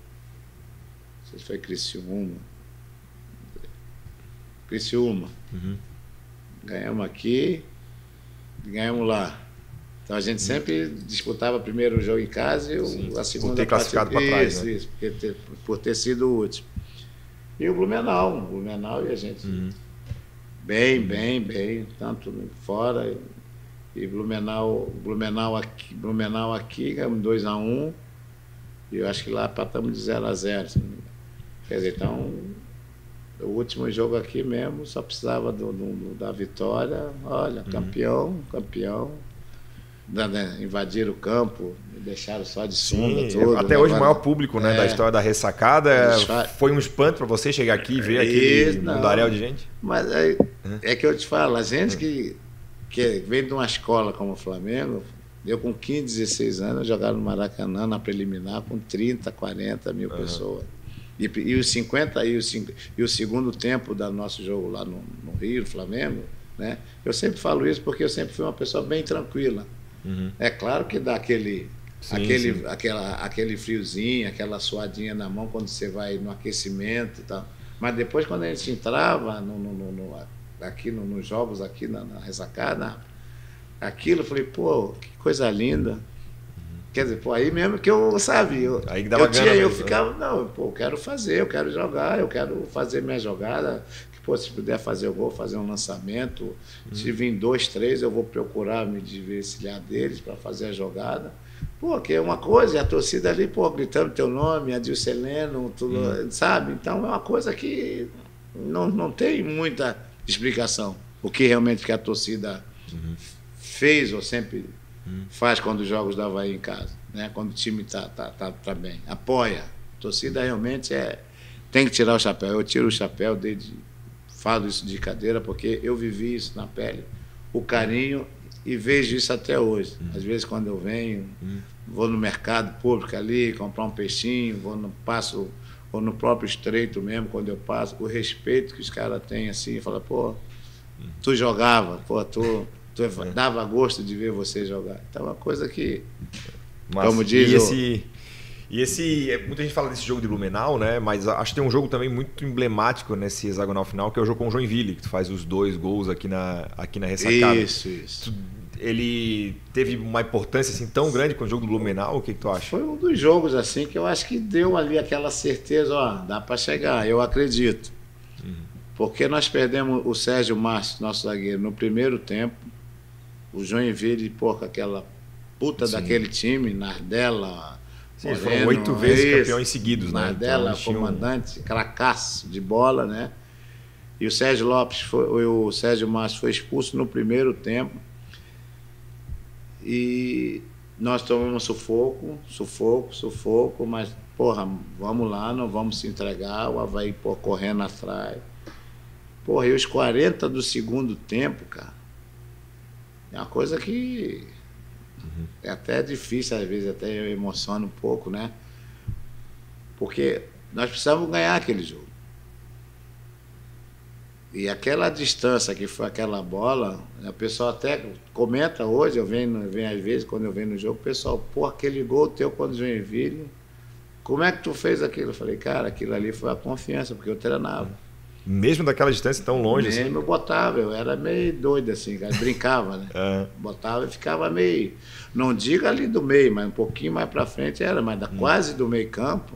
Não sei se foi Criciúma. Ganhamos aqui e ganhamos lá. Então a gente sempre disputava primeiro o jogo em casa e a segunda por ter classificado para trás, né? Isso, por ter sido o último. E o Blumenau e a gente bem, tanto fora. E Blumenau aqui, ganhamos 2-1, e eu acho que lá empatamos de 0-0. Quer dizer, então, o último jogo aqui mesmo só precisava da vitória. Olha, campeão. Invadir o campo, deixaram só de sunga. Tudo, até hoje o maior público, né, da história da ressacada. Foi um espanto para você chegar aqui e ver aquele mundaréu de gente? Mas é que eu te falo, a gente que vem de uma escola como o Flamengo, eu com 15, 16 anos, eu jogava no Maracanã na preliminar com 30, 40 mil pessoas. E os 50 e o segundo tempo do nosso jogo lá no Rio, no Flamengo, né? Eu sempre falo isso porque eu sempre fui uma pessoa bem tranquila. É claro que dá aquele friozinho, aquela suadinha na mão quando você vai no aquecimento e tal. Mas depois, quando a gente entrava aqui nos jogos, aqui na ressacada, aquilo, eu falei, pô, que coisa linda. Quer dizer, pô, aí mesmo que eu, sabe, aí dava eu ficava, não, pô, eu quero fazer, eu quero jogar, eu quero fazer minha jogada, que, pô, se puder fazer o gol, fazer um lançamento, se vir 2, 3, eu vou procurar me desvencilhar deles para fazer a jogada. Pô, que é uma coisa, e a torcida ali, pô, gritando teu nome, Adilson Heleno, tudo, sabe? Então é uma coisa que não tem muita explicação. O que realmente que a torcida fez ou sempre faz quando os jogos do Avaí em casa, né? Quando o time tá bem. Apoia. A torcida realmente tem que tirar o chapéu. Eu tiro o chapéu falo isso de cadeira, porque eu vivi isso na pele, o carinho, e vejo isso até hoje. Às vezes, quando eu venho, vou no mercado público ali, comprar um peixinho, passo, ou no próprio Estreito mesmo, quando eu passo, o respeito que os caras têm assim, fala, pô, tu jogava, pô, tu dava gosto de ver você jogar. Então é uma coisa que, como diz... Muita gente fala desse jogo de Blumenau, né? Mas acho que tem um jogo também muito emblemático nesse hexagonal final, que é o jogo com o Joinville, que tu faz os 2 gols aqui na ressacada. Isso. Ele teve uma importância assim tão grande com o jogo do Blumenau? O que tu acha? Foi um dos jogos assim que eu acho que deu ali aquela certeza, ó, dá para chegar, eu acredito. Porque nós perdemos o Sérgio Márcio, nosso zagueiro, no primeiro tempo. O Joinville, pô, com aquela puta daquele time, Nardella... Sim, foram 8 vezes campeões seguidos, né? Nardella, então, comandante, cracaço de bola, né? E o Sérgio Márcio foi expulso no primeiro tempo. E nós tomamos sufoco, mas, porra, vamos lá, não vamos se entregar, o Avaí, pô, correndo atrás. Porra, e os 40 do segundo tempo, cara, é uma coisa que é até difícil, às vezes, até eu emociono um pouco, né? Porque nós precisamos ganhar aquele jogo. E aquela distância que foi aquela bola, o pessoal até comenta hoje, eu venho às vezes, quando eu venho no jogo, o pessoal, pô, aquele gol teu quando o Joinville, como é que tu fez aquilo? Eu falei, cara, aquilo ali foi a confiança, porque eu treinava. Mesmo daquela distância tão longe? Mesmo assim? Eu botava, eu era meio doido assim, cara, brincava, né? Botava e ficava meio, não diga ali do meio, mas um pouquinho mais pra frente era, mas quase do meio campo.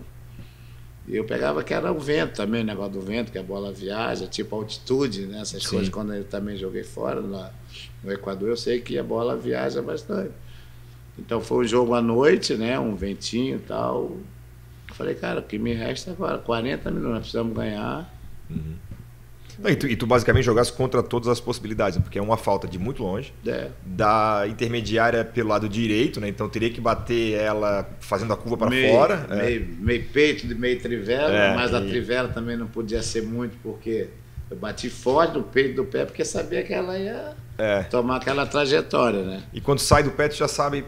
E eu pegava que era o vento também, o negócio do vento, que a bola viaja, tipo altitude, né? Essas coisas, quando eu também joguei fora, lá no Equador, eu sei que a bola viaja bastante. Então foi um jogo à noite, né? Um ventinho e tal. Eu falei, cara, o que me resta agora? 40 minutos, nós precisamos ganhar. Não, e tu basicamente jogasse contra todas as possibilidades, porque é uma falta de muito longe, da intermediária pelo lado direito, né? Então teria que bater ela fazendo a curva para fora. Meio peito, meio trivela, mas a trivela também não podia ser muito, porque eu bati forte no peito do pé, porque sabia que ela ia tomar aquela trajetória, né? E quando sai do pé, tu já sabe,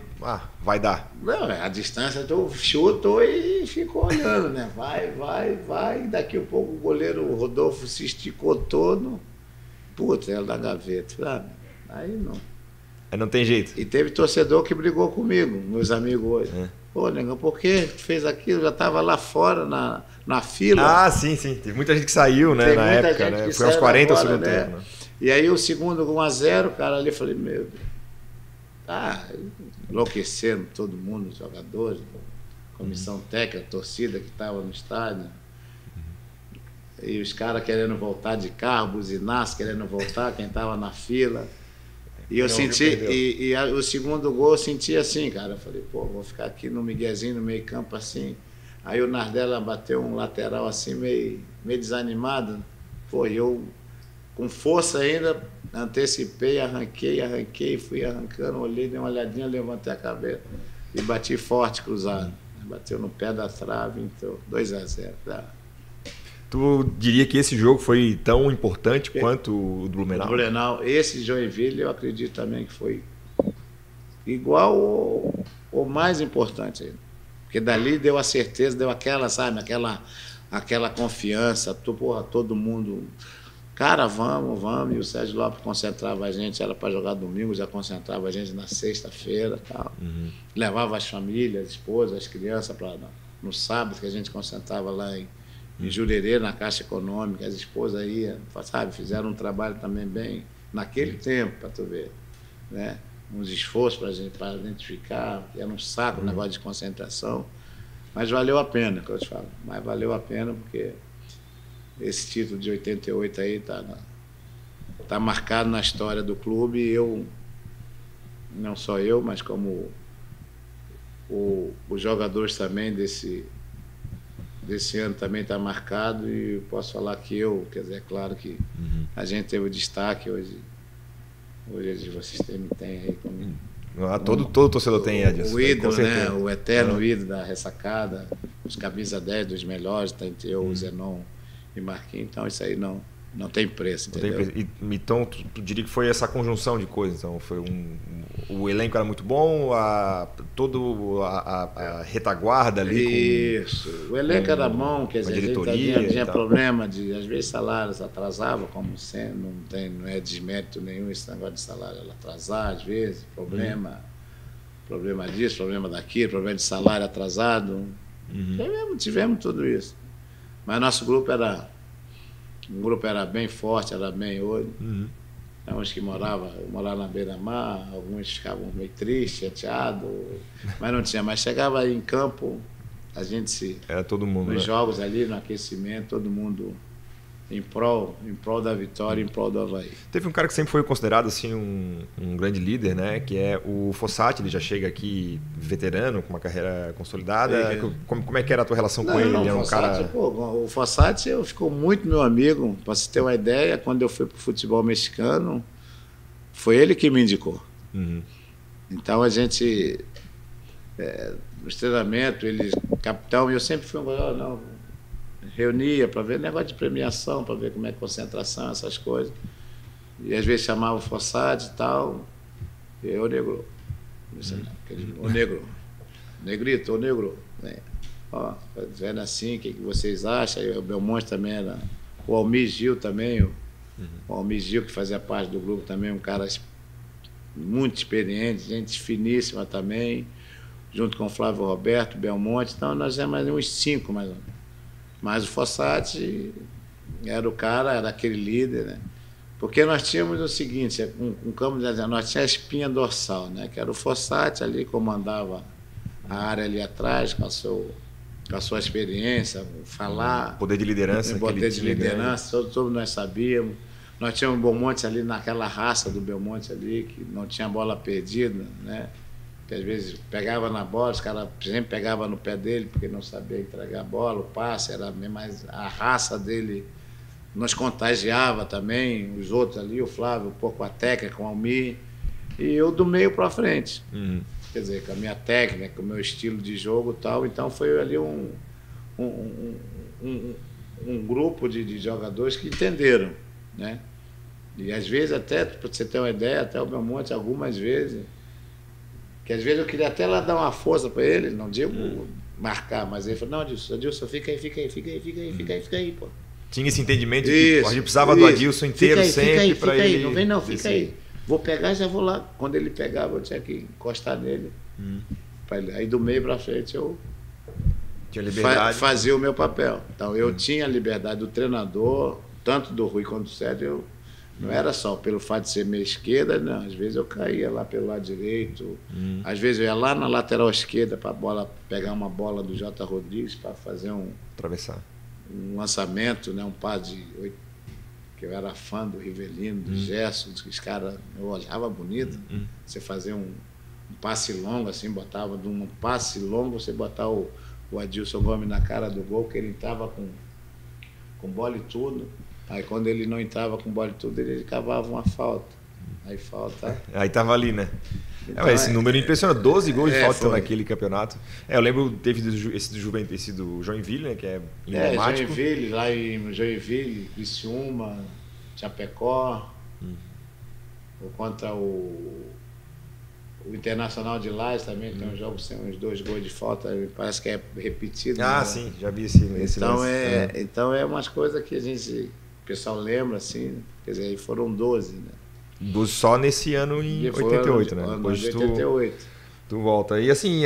vai dar. Não, a distância tu chutou e ficou olhando, né? Vai. Daqui a pouco o goleiro Rodolfo se esticou todo. Putz, ela da gaveta. Aí não. Aí não tem jeito. E teve torcedor que brigou comigo, meus amigos hoje. Pô, negão, por que tu fez aquilo? Já estava lá fora na fila. Ah, sim. Teve muita gente que saiu, né, na época, né? Foi aos 40 agora, o segundo tempo, né? E aí o segundo 1-0, cara, ali eu falei, meu Deus. Enlouquecendo todo mundo, os jogadores, comissão técnica, a torcida que estava no estádio. E os caras querendo voltar de carro, buzinaço, querendo voltar, quem estava na fila. E eu senti, o segundo gol eu senti assim, cara. Eu falei, pô, vou ficar aqui no miguezinho, no meio campo assim. Aí o Nardella bateu um lateral assim, meio desanimado. Pô, eu com força ainda, antecipei, arranquei, fui arrancando, olhei, dei uma olhadinha, levantei a cabeça e bati forte, cruzado. Bateu no pé da trave, então 2-0. Tu diria que esse jogo foi tão importante quanto o do Blumenau? O Blumenau, esse Joinville, eu acredito também que foi igual ou mais importante ainda. Porque dali deu a certeza, deu aquela, sabe, aquela aquela confiança, porra, todo mundo... Cara, vamos. E o Sérgio Lopes concentrava a gente, era para jogar domingo, já concentrava a gente na sexta-feira e tal. Levava as famílias, as esposas, as crianças no sábado, que a gente concentrava lá em Jurerê, na Caixa Econômica. As esposas iam, sabe, fizeram um trabalho também bem, naquele tempo, para tu ver, né? Uns esforços para identificar, era um saco o negócio de concentração. Mas valeu a pena, que eu te falo. Mas valeu a pena porque esse título de 88 aí tá marcado na história do clube. E eu, não só eu, mas como os jogadores também desse ano também está marcado. E eu posso falar que quer dizer, é claro que a gente teve o destaque hoje vocês têm aí como... Todo torcedor tem, Adilson. O ídolo, né? O eterno ídolo da ressacada, os camisa 10 dos melhores, tá entre eu, o Zenon e Marquinhos. Então isso aí não tem preço, entendeu? Então, tu diria que foi essa conjunção de coisas. Então, foi o elenco era muito bom, toda a retaguarda ali. Isso, o elenco era bom, quer dizer, diretoria, tinha problema de, às vezes, salários atrasavam, como sempre, não é desmérito nenhum esse negócio de salário atrasar, às vezes, problema disso, problema daquilo, problema de salário atrasado. Tivemos tudo isso. Mas nosso grupo era bem forte, era bem hoje. Uns que moravam na beira-mar, alguns ficavam meio tristes, chateados, mas não tinha. Mas chegava aí em campo, a gente era todo mundo, nos né? jogos ali, no aquecimento, todo mundo em prol da vitória, em prol do Avaí. Teve um cara que sempre foi considerado assim um grande líder, né? Que é o Fossati. Ele já chega aqui veterano, com uma carreira consolidada. Como é que era a tua relação com ele? Ele era um Fossati, cara... o Fossati ficou muito meu amigo. Para você ter uma ideia, quando eu fui para o futebol mexicano, foi ele que me indicou. Então a gente, nos treinamentos, ele, capitão, eu sempre fui reunia para ver negócio de premiação, para ver como é a concentração, essas coisas. E às vezes chamava o Fossati e tal. E eu, negro. O negro. Negrito, o negro. Ó, vendo assim, o que vocês acham? Aí o Belmonte também era. O Almir Gil também. O Almir Gil, que fazia parte do grupo também, um cara muito experiente, gente finíssima também, junto com o Flávio Roberto, Belmonte. Então nós éramos uns 5 mais ou menos. Mas o Fossati era o cara, era aquele líder, né? Porque nós tínhamos o seguinte, um campo de nós tínhamos a espinha dorsal, né? Que era o Fossati ali, comandava a área ali atrás, com a sua experiência, falar... Poder de liderança. Poder de liderança, todos nós sabíamos. Nós tínhamos o Belmonte ali, naquela raça do Belmonte ali, que não tinha bola perdida, né? Que às vezes pegava na bola, os caras sempre pegavam no pé dele, porque não sabia entregar a bola, o passe, era mais a raça dele nos contagiava também, os outros ali, o Flávio, um pouco a técnica, o Almir, e eu do meio para frente. Quer dizer, com a minha técnica, com o meu estilo de jogo e tal. Então foi ali um grupo de jogadores que entenderam, né? E às vezes até, para você ter uma ideia, até o Belmonte, algumas vezes, que às vezes eu queria até lá dar uma força para ele, não digo marcar, mas ele falou, não, Adilson, fica aí, pô. Tinha esse entendimento que a gente precisava do Adilson inteiro sempre para ele... Fica aí, não vem não, fica aí. Vou pegar e já vou lá. Quando ele pegava, eu tinha que encostar nele. Aí do meio para frente eu tinha liberdade. Fazia o meu papel. Então eu tinha a liberdade do treinador, tanto do Rui quanto do Sérgio. Não era só pelo fato de ser meia esquerda, não. Às vezes eu caía lá pelo lado direito. Às vezes eu ia lá na lateral esquerda para pegar uma bola do J. Rodrigues para fazer atravessar um lançamento, né? Um passe que eu era fã do Rivelino, do Gerson, que os caras, eu olhava bonito. Você fazia um passe longo, assim, botava de um passe longo, você botar o Adilson Gomes na cara do gol, que ele entrava com bola e tudo. Aí quando ele não entrava com bola e tudo, ele cavava uma falta. Aí falta... Aí tava ali, né? Então, esse número impressiona, 12 gols de falta naquele campeonato. Eu lembro, teve esse do Joinville, né? Que é emblemático. Joinville, lá em Joinville, Criciúma, Chapecó, ou contra o O Internacional de Lages também tem um jogo sem uns 2 gols de falta, parece que é repetido. Ah, né? sim, já vi esse Então lance. então é umas coisas que o pessoal lembra, assim, quer dizer, aí foram 12, né? Só nesse ano em E foi 88, né? ano Depois de 88. tu volta. E assim,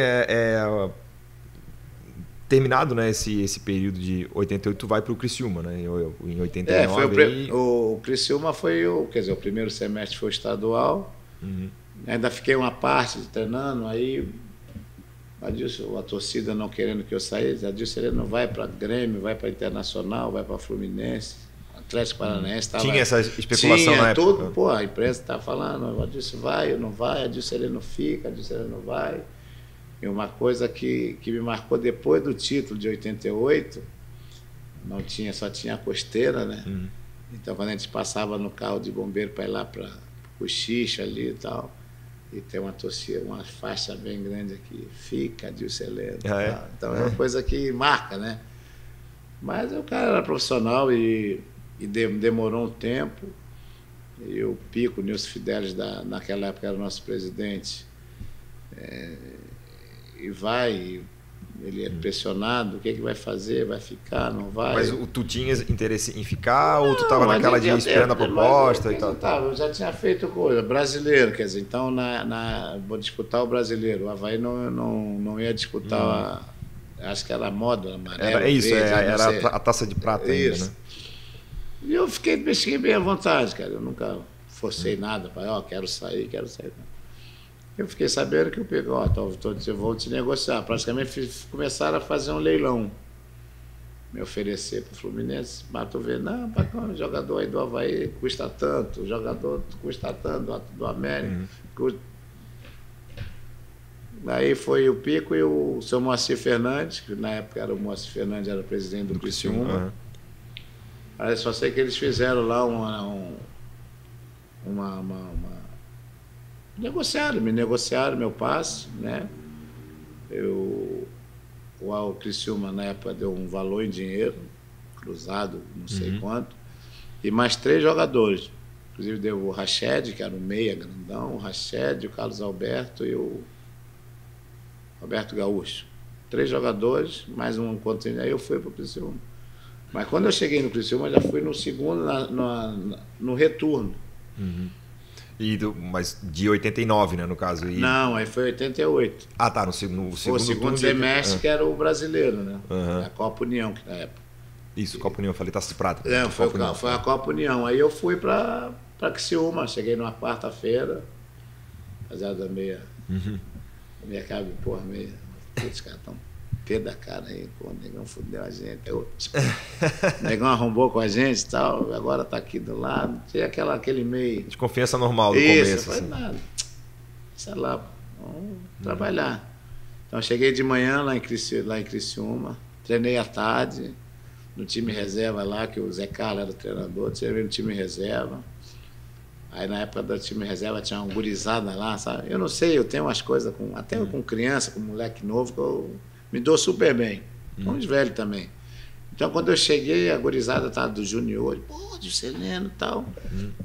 terminado, né, esse período de 88, tu vai pro Criciúma, né? Em 89. O Criciúma foi quer dizer, o primeiro semestre foi estadual. Uhum. Ainda fiquei uma parte treinando, aí Adilson, a torcida não querendo que eu saísse, Adilson ele não vai para Grêmio, vai para Internacional, vai para Fluminense, Atlético Paranaense. Tinha essa especulação na época? Tudo, pô, a imprensa estava falando, Adilson vai, eu não vai, Adilson ele não fica, Adilson ele não vai. E uma coisa que me marcou depois do título de 88, só tinha a costeira, né? Uhum. Então quando a gente passava no carro de bombeiro para ir lá para o Xixi ali e tal, e tem uma torcida, uma faixa bem grande aqui, fica Adilson Heleno. Então é uma coisa que marca, né? Mas o cara era profissional e demorou um tempo. E o Pico, o Nilson Fidelis, naquela época era o nosso presidente, ele é pressionado, o que vai fazer, vai ficar, não vai. Mas tu tinhas interesse em ficar ou tu estava naquela de esperando a proposta e tal? Eu já tinha feito coisa, brasileiro, quer dizer, então vou disputar o brasileiro, o Avaí não ia disputar, acho que era a moda, amarelo. Era isso, verde, era a taça de prata isso. ainda, né? E eu fiquei bem à vontade, cara, eu nunca forcei nada, para quero sair. Eu fiquei sabendo que o Pico, eu vou te negociar. Praticamente começaram a fazer um leilão. Me oferecer para o Fluminense. Mas tu vê, não, o jogador aí do Avaí custa tanto, o jogador custa tanto, do América. Aí foi o Pico e o seu Moacir Fernandes, que na época era o Moacir Fernandes, era o presidente do Criciúma. Aí só sei que eles fizeram lá me negociaram meu passe, né? O Criciúma na época deu um valor em dinheiro, cruzado, não sei quanto, e mais 3 jogadores. Inclusive deu o Rached, que era o meia grandão, o Rached, o Carlos Alberto e o Roberto Gaúcho. 3 jogadores, mais um continente, aí eu fui para o Criciúma. Mas quando eu cheguei no Criciúma, já fui no segundo, no retorno. Mas de 89, né, no caso? Não, aí foi 88. Ah, tá, no segundo foi o segundo semestre que era o brasileiro, né? A Copa União, que na época. Isso, Copa União, eu falei Taça de Prata. Foi a Copa União. Aí eu fui para Criciúma, cheguei numa quarta-feira, apesar da meia cabe, porra, meia. Os caras estão pé da cara aí, pô, o negão fudeu a gente. O negão arrombou com a gente e tal, agora tá aqui do lado. Tinha aquele meio. De confiança normal do começo. Foi nada. Sei lá, vamos trabalhar. Então cheguei de manhã lá em Criciúma, treinei à tarde, no time reserva lá, que o Zé Carlos era o treinador, treinei no time reserva. Aí na época do time reserva tinha uma gurizada lá, sabe? Eu não sei, eu tenho umas coisas, até com criança, com moleque novo, que eu me dou super bem. Uns velhos também. Então quando eu cheguei, a gurizada estava do junior, pô, de Heleno e tal.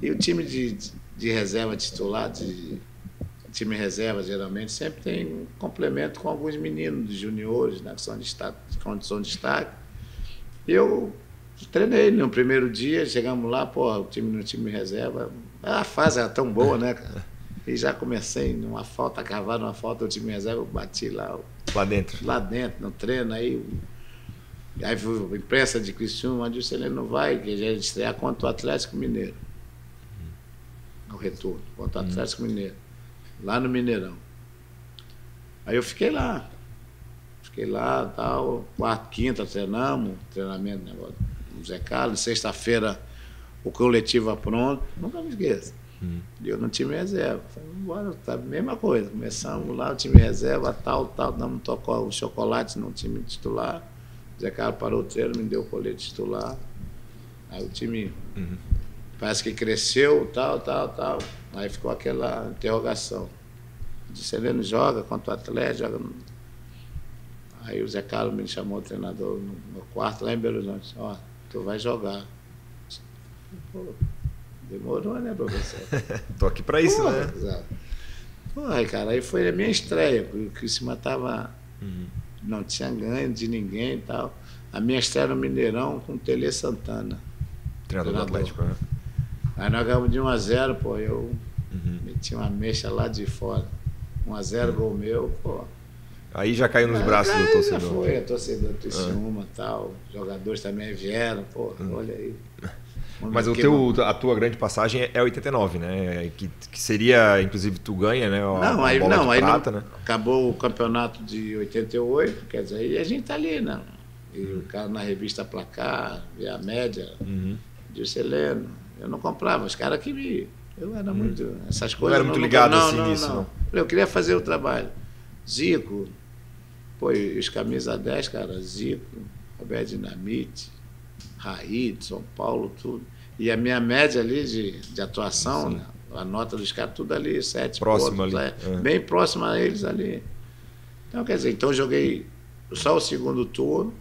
E o time de reserva titular, time reserva geralmente, sempre tem um complemento com alguns meninos de juniores, né, que são de destaque. E eu treinei no primeiro dia, chegamos lá, pô, no time reserva, a fase era tão boa, né, cara? E já comecei numa falta, cavando uma falta do time reserva, eu bati lá. Lá dentro, no treino, aí a imprensa de Criciúma disse, ele não vai, que já ia estrear contra o Atlético Mineiro. Ao retorno, contra o Atlético Mineiro. Lá no Mineirão. Aí eu fiquei lá, tal, quarta, quinta treinamos, treinamento, negócio do Zé Carlos, sexta-feira o coletivo pronto, nunca me esqueço. E eu no time reserva. Falei, bora, tá a mesma coisa. Começamos lá, o time reserva, tal, não tocou o chocolate no time titular. O Zé Carlos parou o treino, me deu o colete titular. Aí o time parece que cresceu, tal. Aí ficou aquela interrogação. Disse, Heleno joga contra o Atlético, joga. Aí o Zé Carlos me chamou o treinador no quarto lá em Belo Horizonte. Ó, tu vai jogar. Pô, demorou, né, professor? Tô aqui para isso, né? Exato. Porra, cara, aí foi a minha estreia, porque o Criciúma tava, não tinha ganho de ninguém e tal. A minha estreia no Mineirão com o Tele Santana, Treinador do Atlético, né? Aí nós ganhamos de 1-0, pô, eu meti uma mecha lá de fora. 1-0, gol meu, pô. Aí já caiu nos braços do torcedor. Já foi, a torcedor do Criciúma e tal. Jogadores também vieram, pô, olha aí. Mas a tua grande passagem é 89, né? Que seria, inclusive, tu ganha, né? Aí prata, né? Acabou o campeonato de 88, quer dizer, aí a gente tá ali, né? E o cara na revista Placar, via a média, disse Heleno. Eu não comprava, os caras que me. Eu era muito. Essas coisas. Não era muito ligado assim nisso, não. Eu queria fazer o trabalho. Zico, pô, e os camisa 10, cara, Zico, Roberto Dinamite, Raí, de São Paulo, tudo. E a minha média ali de atuação, né? A nota dos caras, tudo ali, 7 próximo pontos, ali. Bem próximo a eles ali. Então, quer dizer, então eu joguei só o segundo turno.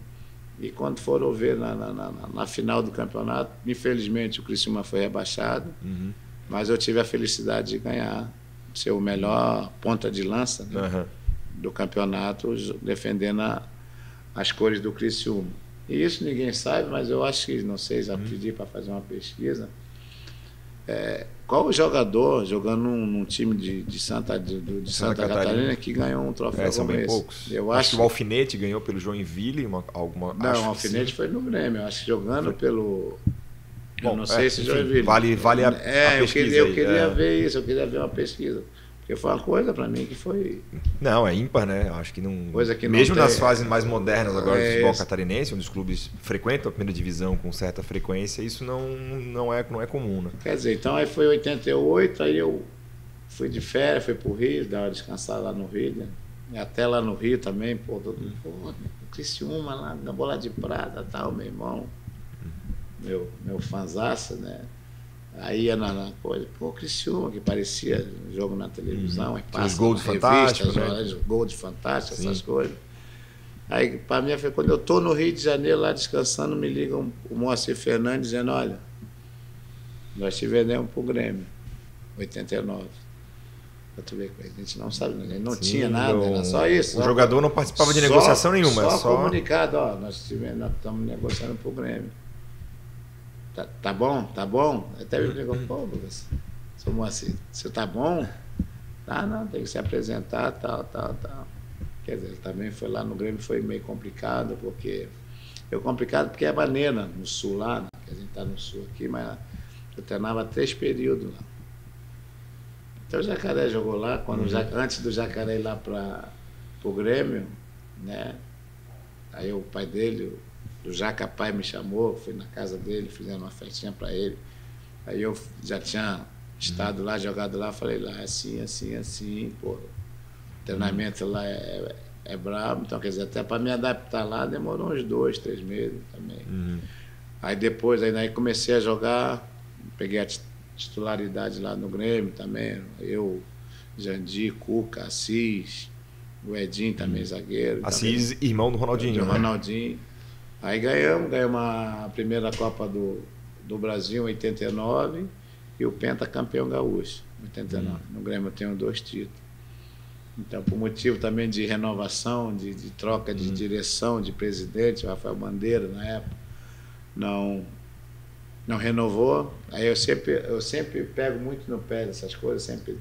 E quando foram ver na final do campeonato, infelizmente o Criciúma foi rebaixado, mas eu tive a felicidade de ganhar, ser o melhor ponta de lança, né, do campeonato, defendendo as cores do Criciúma. E isso ninguém sabe, mas eu acho que, não sei, já pedi para fazer uma pesquisa. Qual o jogador jogando num time de Santa Catarina que ganhou um troféu são como bem esse? Poucos. Eu acho que o Alfinete ganhou pelo Joinville, Não, o Alfinete foi no Grêmio, eu acho que jogando pelo... Bom, eu não sei se Joinville. Vale a pesquisa. Eu queria ver isso, eu queria ver uma pesquisa. Porque foi uma coisa para mim que foi... Não, é ímpar, né? Acho que não... Coisa que mesmo não nas fases mais modernas agora do futebol catarinense, onde os clubes frequentam a primeira divisão com certa frequência, isso não é comum, né? Quer dizer, então aí foi 88, aí eu fui de férias, fui pro Rio, dar uma descansada lá no Rio, né? E até lá no Rio também, pô, Criciúma lá, na Bola de Prata, tal, meu irmão, meu fanzaço, né? Aí ia na coisa, pô, Criciúma, que parecia jogo na televisão, aí passa os gols fantásticos, gols de fantástico, essas coisas. Aí, para mim, foi quando eu estou no Rio de Janeiro, lá descansando, me liga o Moacir Fernandes dizendo, olha, nós te vendemos para o Grêmio, 89. Tu vê, a gente não sabe, a gente não tinha nada, era só isso. O jogador não participava de negociação nenhuma. Só comunicado, ó, nós estamos negociando para o Grêmio. Tá bom, tá bom? Até me ligou, pô, Lucas, seu Moacir, você tá bom? Ah, não, tem que se apresentar, tal. Quer dizer, ele também foi lá no Grêmio, foi meio complicado, porque é maneira no Sul lá, né? Que a gente tá no Sul aqui, mas eu treinava 3 períodos lá. Então o Jacaré jogou lá, antes do Jacaré ir lá para o Grêmio, né? Aí o pai dele, o Jaca pai, me chamou, fui na casa dele, fizemos uma festinha para ele. Aí eu já tinha estado lá, jogado lá, falei lá, assim, pô. O treinamento lá é brabo, então quer dizer, até para me adaptar lá demorou uns 2, 3 meses também. Aí depois, aí comecei a jogar, peguei a titularidade lá no Grêmio também, eu, Jandir, Cuca, Assis, o Edinho também, zagueiro. Assis, também, irmão do Ronaldinho. Do Ronaldinho. Aí ganhamos a primeira Copa do Brasil em 89 e o pentacampeão gaúcho em 89. No Grêmio eu tenho 2 títulos. Então, por motivo também de renovação, de troca de direção, de presidente, o Rafael Bandeira, na época, não renovou. Aí eu sempre pego muito no pé dessas coisas, sempre.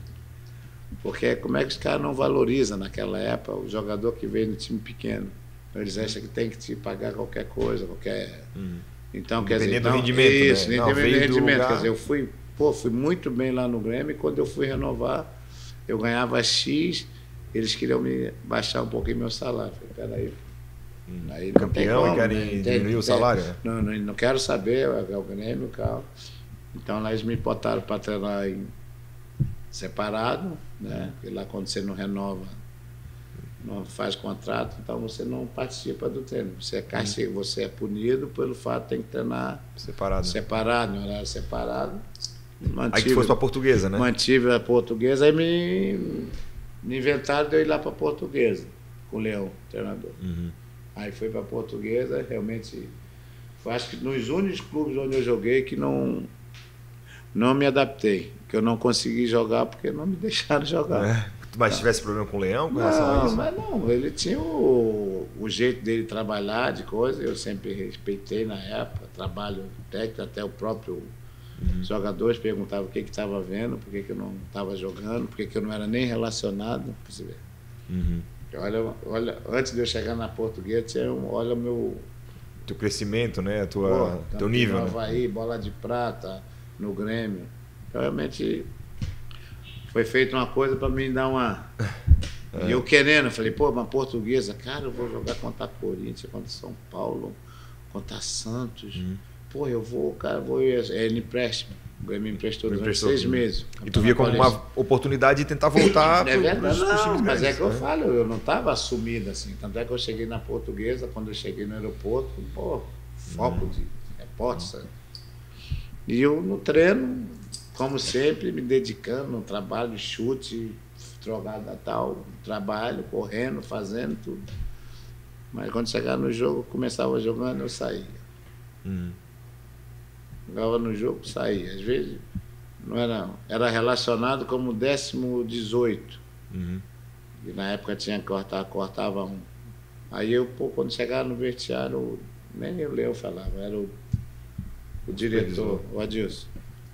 Porque como é que os caras não valorizam naquela época o jogador que veio no time pequeno? Eles acham que tem que te pagar qualquer coisa, qualquer... Então, quer dizer, do rendimento, isso, né? Independente do rendimento. Quer dizer, eu fui muito bem lá no Grêmio e quando eu fui renovar, eu ganhava X, eles queriam me baixar um pouquinho meu salário. Eu falei, peraí. Aí não campeão e querem diminuir o salário? Não quero saber, é o Grêmio, calma. Então lá eles me botaram para treinar separado, né? Porque lá quando você não renova, não faz contrato, então você não participa do treino. Você é castigo, você é punido pelo fato de ter que treinar separado, em horário separado. Aí que fosse para a Portuguesa, né? Mantive a Portuguesa, aí me inventaram de eu ir lá para a Portuguesa, com o Leão, treinador. Aí fui para a Portuguesa, realmente, acho que nos únicos clubes onde eu joguei que não me adaptei, que eu não consegui jogar porque não me deixaram jogar. Mas tivesse problema com o Leão com relação a Não, isso? mas não, ele tinha o jeito dele trabalhar, de coisa, eu sempre respeitei na época, trabalho técnico, até o próprio jogadores perguntavam o que estava vendo, por que eu não estava jogando, por que eu não era nem relacionado. Pra você ver. Olha, antes de eu chegar na Portuguesa, olha o meu... Teu crescimento, né? Teu No nível, né? Avaí, bola de prata, no Grêmio. Realmente foi feita uma coisa para mim dar uma... E eu querendo, eu falei, pô, uma Portuguesa, cara, eu vou jogar contra a Corinthians, contra São Paulo, contra Santos. Pô, eu vou, cara, ele empresta. O Grêmio me emprestou durante 6 meses. E tu via como uma oportunidade de tentar voltar É verdade, pros times mas grandes, é que eu né? falo, eu não estava assumido assim. Tanto é que eu cheguei na Portuguesa, quando eu cheguei no aeroporto, pô, foco de repórter, sabe? E eu no treino, como sempre, me dedicando no trabalho, chute, jogada tal, trabalho, correndo, fazendo tudo. Mas quando chegava no jogo, começava jogando, eu saía. Jogava no jogo, saía. Às vezes não era relacionado como 18º. E na época tinha que cortava um. Aí eu, pô, quando chegava no vestiário, nem o Leo falava, era o diretor, o Adilson.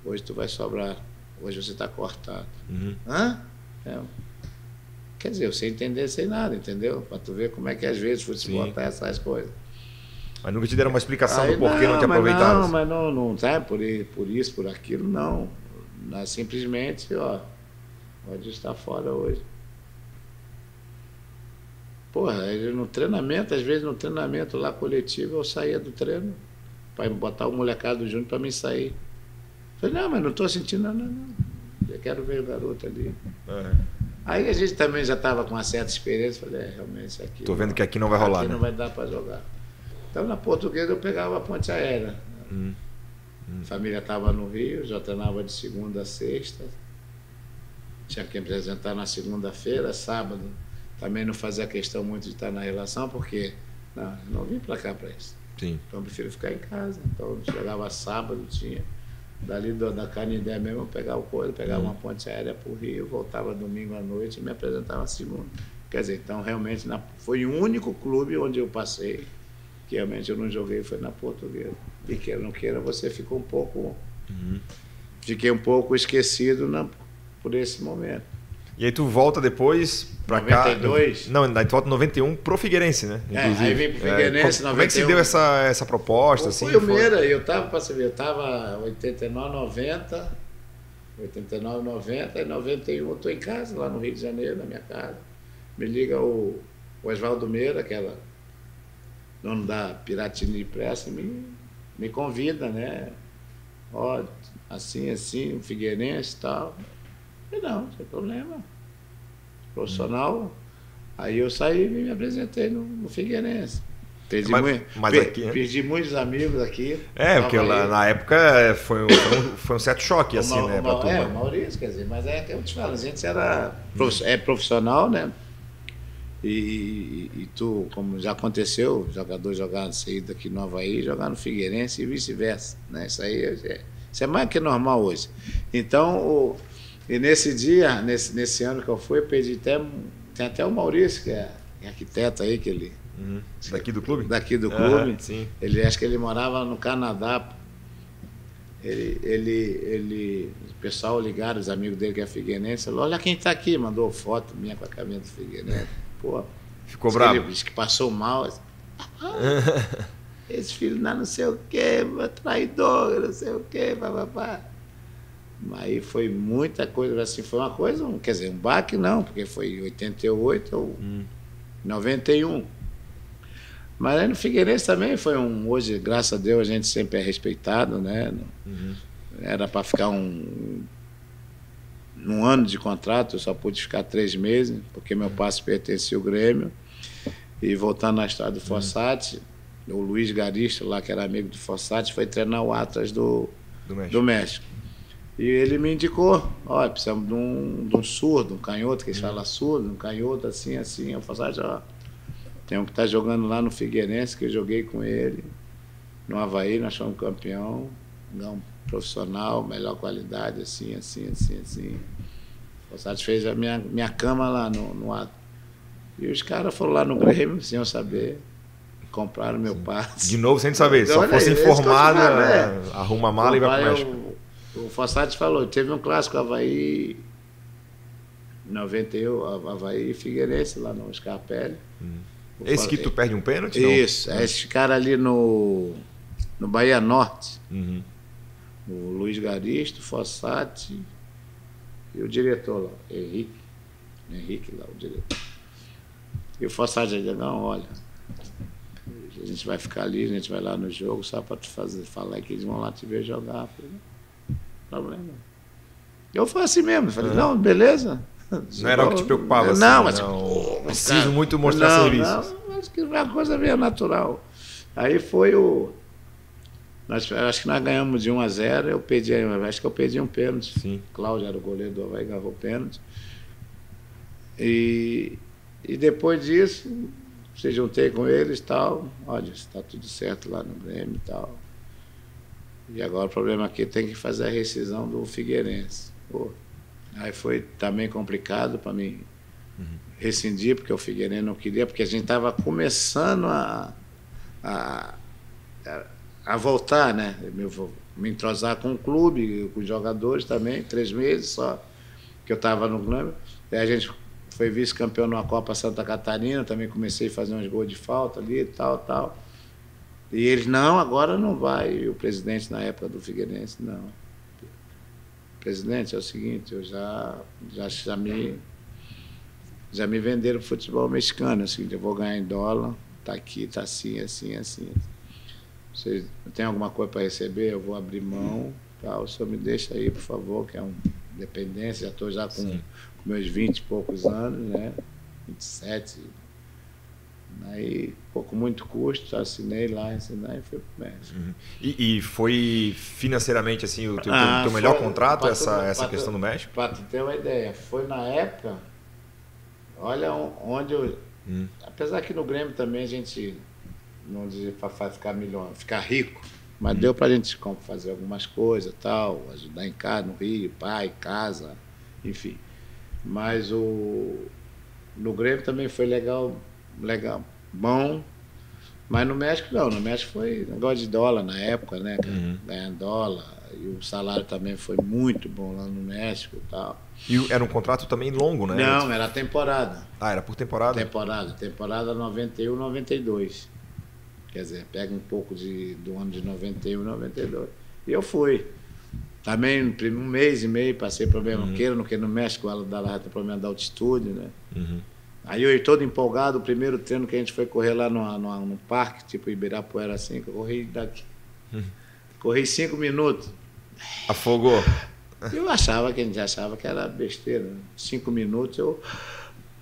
Hoje tu vai sobrar, hoje você está cortado. Hã? Quer dizer, eu sei entender sem nada, entendeu? Para tu ver como é que às vezes futebol tá essas coisas. Mas nunca te deram uma explicação Aí, do porquê não te aproveitaram? Mas não sabe, por isso, por aquilo, não. Simplesmente, ó, pode estar fora hoje. Porra, no treinamento, às vezes no treinamento lá coletivo, eu saía do treino para botar o molecado junto para mim sair. Falei, não, mas não estou sentindo, não. Eu quero ver o garoto ali. Aí a gente também já estava com uma certa experiência, falei, realmente isso aqui... Tô vendo que aqui não vai rolar, aqui né? não vai dar para jogar. Então, na Portuguesa, eu pegava a ponte aérea. A família estava no Rio, já treinava de segunda a sexta. Tinha que apresentar na segunda-feira, sábado. Também não fazia questão muito de estar na relação, porque não vim para cá para isso. Sim. Então, eu prefiro ficar em casa. Então, eu chegava sábado, tinha. Dali da Canindé mesmo, eu pegava o coisa, pegava uma ponte aérea para o Rio, voltava domingo à noite e me apresentava segunda. Quer dizer, então, realmente, foi o único clube onde eu passei que realmente eu não joguei, foi na Portuguesa. E queira ou não queira, você ficou um pouco... Fiquei um pouco esquecido por esse momento. E aí tu volta depois pra 92? Cá... Não, aí tu volta em 91 pro Figueirense, né? Inclusive. Aí vim pro Figueirense, como é que se deu essa proposta? Assim, foi o Meira, eu tava, pra você ver, eu tava 89, 90, e 91 eu tô em casa, lá no Rio de Janeiro, na minha casa. Me liga o Oswaldo Meira, que era dono da Piratini Pressa, me convida, né? Ó, assim, o Figueirense e tal. Eu falei, não tem problema. Profissional. Aí eu saí e me apresentei no Figueirense. Perdi muitos amigos aqui. Porque lá, na época foi um certo choque, assim, né? Pra turma. O Maurício, quer dizer, mas é que eu te falo, a gente é profissional, né? E tu, como já aconteceu, jogador jogar saída aqui no Avaí, jogar no Figueirense e vice-versa, né? Isso aí isso é mais que normal hoje. Então, e nesse dia, nesse ano que eu fui, eu perdi tem até o Maurício, que é arquiteto aí, que ele... Daqui do clube? Daqui do clube. Sim. Acho que ele morava no Canadá. O pessoal ligaram, os amigos dele que é Figueirense, falou, olha quem está aqui, mandou foto minha com a camisa do Figueirense. Pô, ficou bravo? Ele disse que passou mal. Esse filho não sei o quê, traidor, não sei o quê, papapá. Aí foi muita coisa, assim, foi uma coisa, quer dizer, um baque não, porque foi em 88 ou 91. Mas aí no Figueirense também foi hoje, graças a Deus, a gente sempre é respeitado, né? Era para ficar um ano de contrato, eu só pude ficar 3 meses, porque meu passe pertencia ao Grêmio. E voltando na história do Fossati, o Luiz Garista, lá que era amigo do Fossati, foi treinar o Atlas do México. E ele me indicou, olha, precisamos de um surdo, um canhoto, que eles falam surdo, um canhoto assim. Eu falei, ó, tem um que está jogando lá no Figueirense, que eu joguei com ele, no Avaí, nós fomos campeão, um profissional, melhor qualidade, assim. Fossati fez a minha cama lá no ato. E os caras foram lá no Grêmio, sem eu saber, compraram meu passe. De novo, sem saber, só fosse informado, arruma a mala e vai pro México. O Fossati falou, teve um clássico Avaí 91, Avaí e Figueirense, lá no Scarpelli. Esse que tu perde um pênalti? Isso, não? Esse cara ali no Bahia Norte. O Luiz Garisto, o Fossati e o diretor lá, Henrique lá, o diretor. E o Fossati disse, não, olha, a gente vai ficar ali, a gente vai lá no jogo, só para te falar que eles vão lá te ver jogar. Eu falei, não, problema. Eu fui assim mesmo, falei, não, beleza. Não era o que te preocupava assim? Não, mas preciso muito mostrar serviço. Não, acho que é uma coisa meio natural. Aí foi acho que nós ganhamos de 1-0, acho que eu perdi um pênalti. Sim. Cláudio era o goleiro do Avaí, agarrou o pênalti. E depois disso, se juntei com eles e tal, olha, está tudo certo lá no Grêmio e tal. E agora o problema aqui tem que fazer a rescisão do Figueirense. Pô. Aí foi também complicado para mim rescindir, porque o Figueirense não queria, porque a gente estava começando a voltar, né? Me entrosar com o clube, com os jogadores também, 3 meses só que eu estava no Grêmio. Aí a gente foi vice-campeão numa Copa Santa Catarina, também comecei a fazer uns gols de falta ali e tal. E eles, não, agora não vai. E o presidente na época do Figueirense, não. Presidente, é o seguinte, eu já me venderam o futebol mexicano, é o seguinte, eu vou ganhar em dólar, tá aqui, tá assim. Você tem alguma coisa para receber, eu vou abrir mão, tal, o senhor me deixa aí, por favor, que é uma dependência, já estou já com meus 20 e poucos anos, né? 27. Aí, com muito custo, assinei lá, e fui pro México. E foi financeiramente assim o teu melhor contrato, essa questão do México? Para tu ter uma ideia, foi na época, olha onde eu... Apesar que no Grêmio também a gente, não dizia para ficar milionário, ficar rico, mas deu para a gente fazer algumas coisas, tal, ajudar em casa, no Rio, pai, casa, enfim. Mas no Grêmio também foi legal, bom, mas no México não, no México foi negócio de dólar na época, né, ganhando dólar, e o salário também foi muito bom lá no México e tal. E era um contrato também longo, né? Não, era temporada. Era por temporada? Temporada 91, 92. Quer dizer, pega um pouco do ano de 91 e 92. E eu fui. Também um mês e meio passei problema no México, ela dá problema da altitude, né? Aí eu todo empolgado, o primeiro treino que a gente foi correr lá no parque, tipo Ibirapuera assim, que eu corri daqui. Corri 5 minutos. Afogou. A gente achava que era besteira. 5 minutos,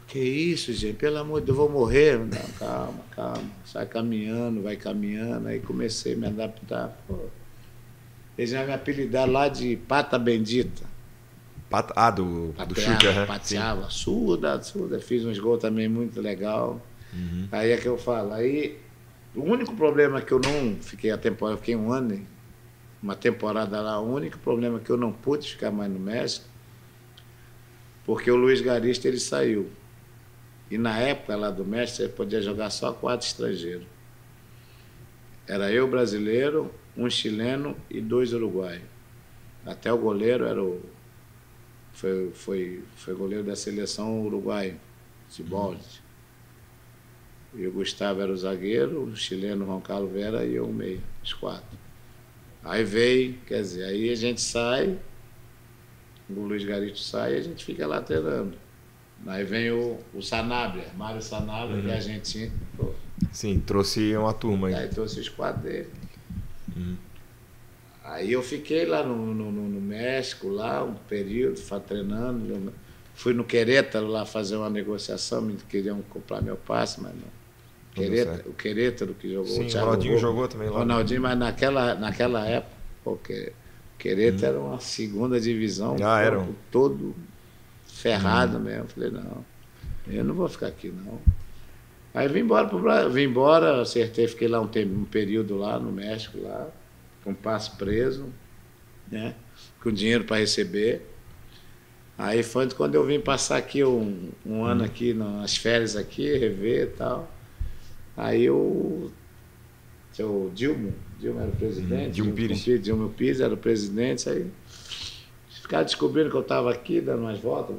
que isso, gente? Pelo amor de Deus, eu vou morrer. Não, calma. Sai caminhando, vai caminhando. Aí comecei a me adaptar. Pô. Eles já me apelidaram lá de Pata Bendita. Do chute, pateava, surda. Fiz uns gols também muito legal. Aí é que eu falo. Aí, o único problema que eu não fiquei eu fiquei um ano, uma temporada lá, o único problema que eu não pude ficar mais no México, porque o Luiz Garisto ele saiu. E na época lá do México, você podia jogar só 4 estrangeiros. Era eu, brasileiro, um chileno e 2 uruguaios. Até o goleiro era foi goleiro da seleção uruguaia, Ciboldi. E o Gustavo era o zagueiro, o chileno Juan Carlos Vera e eu o meio, os 4. Aí veio, quer dizer, aí a gente sai, o Luiz Garisto sai e a gente fica lá treinando. Aí vem o Sanabria, Mário Sanabria, que é argentino. Pô. Sim, trouxe uma turma aí. Aí trouxe os 4 dele. Aí eu fiquei lá no México, lá um período, treinando. Fui no Querétaro lá fazer uma negociação, me queriam comprar meu passe, mas não. O Querétaro que jogou. Sim, o Ronaldinho jogou também lá. Ronaldinho, mas naquela época, porque Querétaro era uma segunda divisão, era todo ferrado mesmo. Falei, não, eu não vou ficar aqui, não. Aí vim embora, acertei, fiquei lá um período lá no México, lá, com passe preso, né? Com dinheiro para receber. Aí foi quando eu vim passar aqui um ano aqui, nas férias aqui, rever e tal. Aí o Dilma era o presidente, Dilma Pires era o presidente, aí ficaram descobrindo que eu estava aqui, dando umas voltas,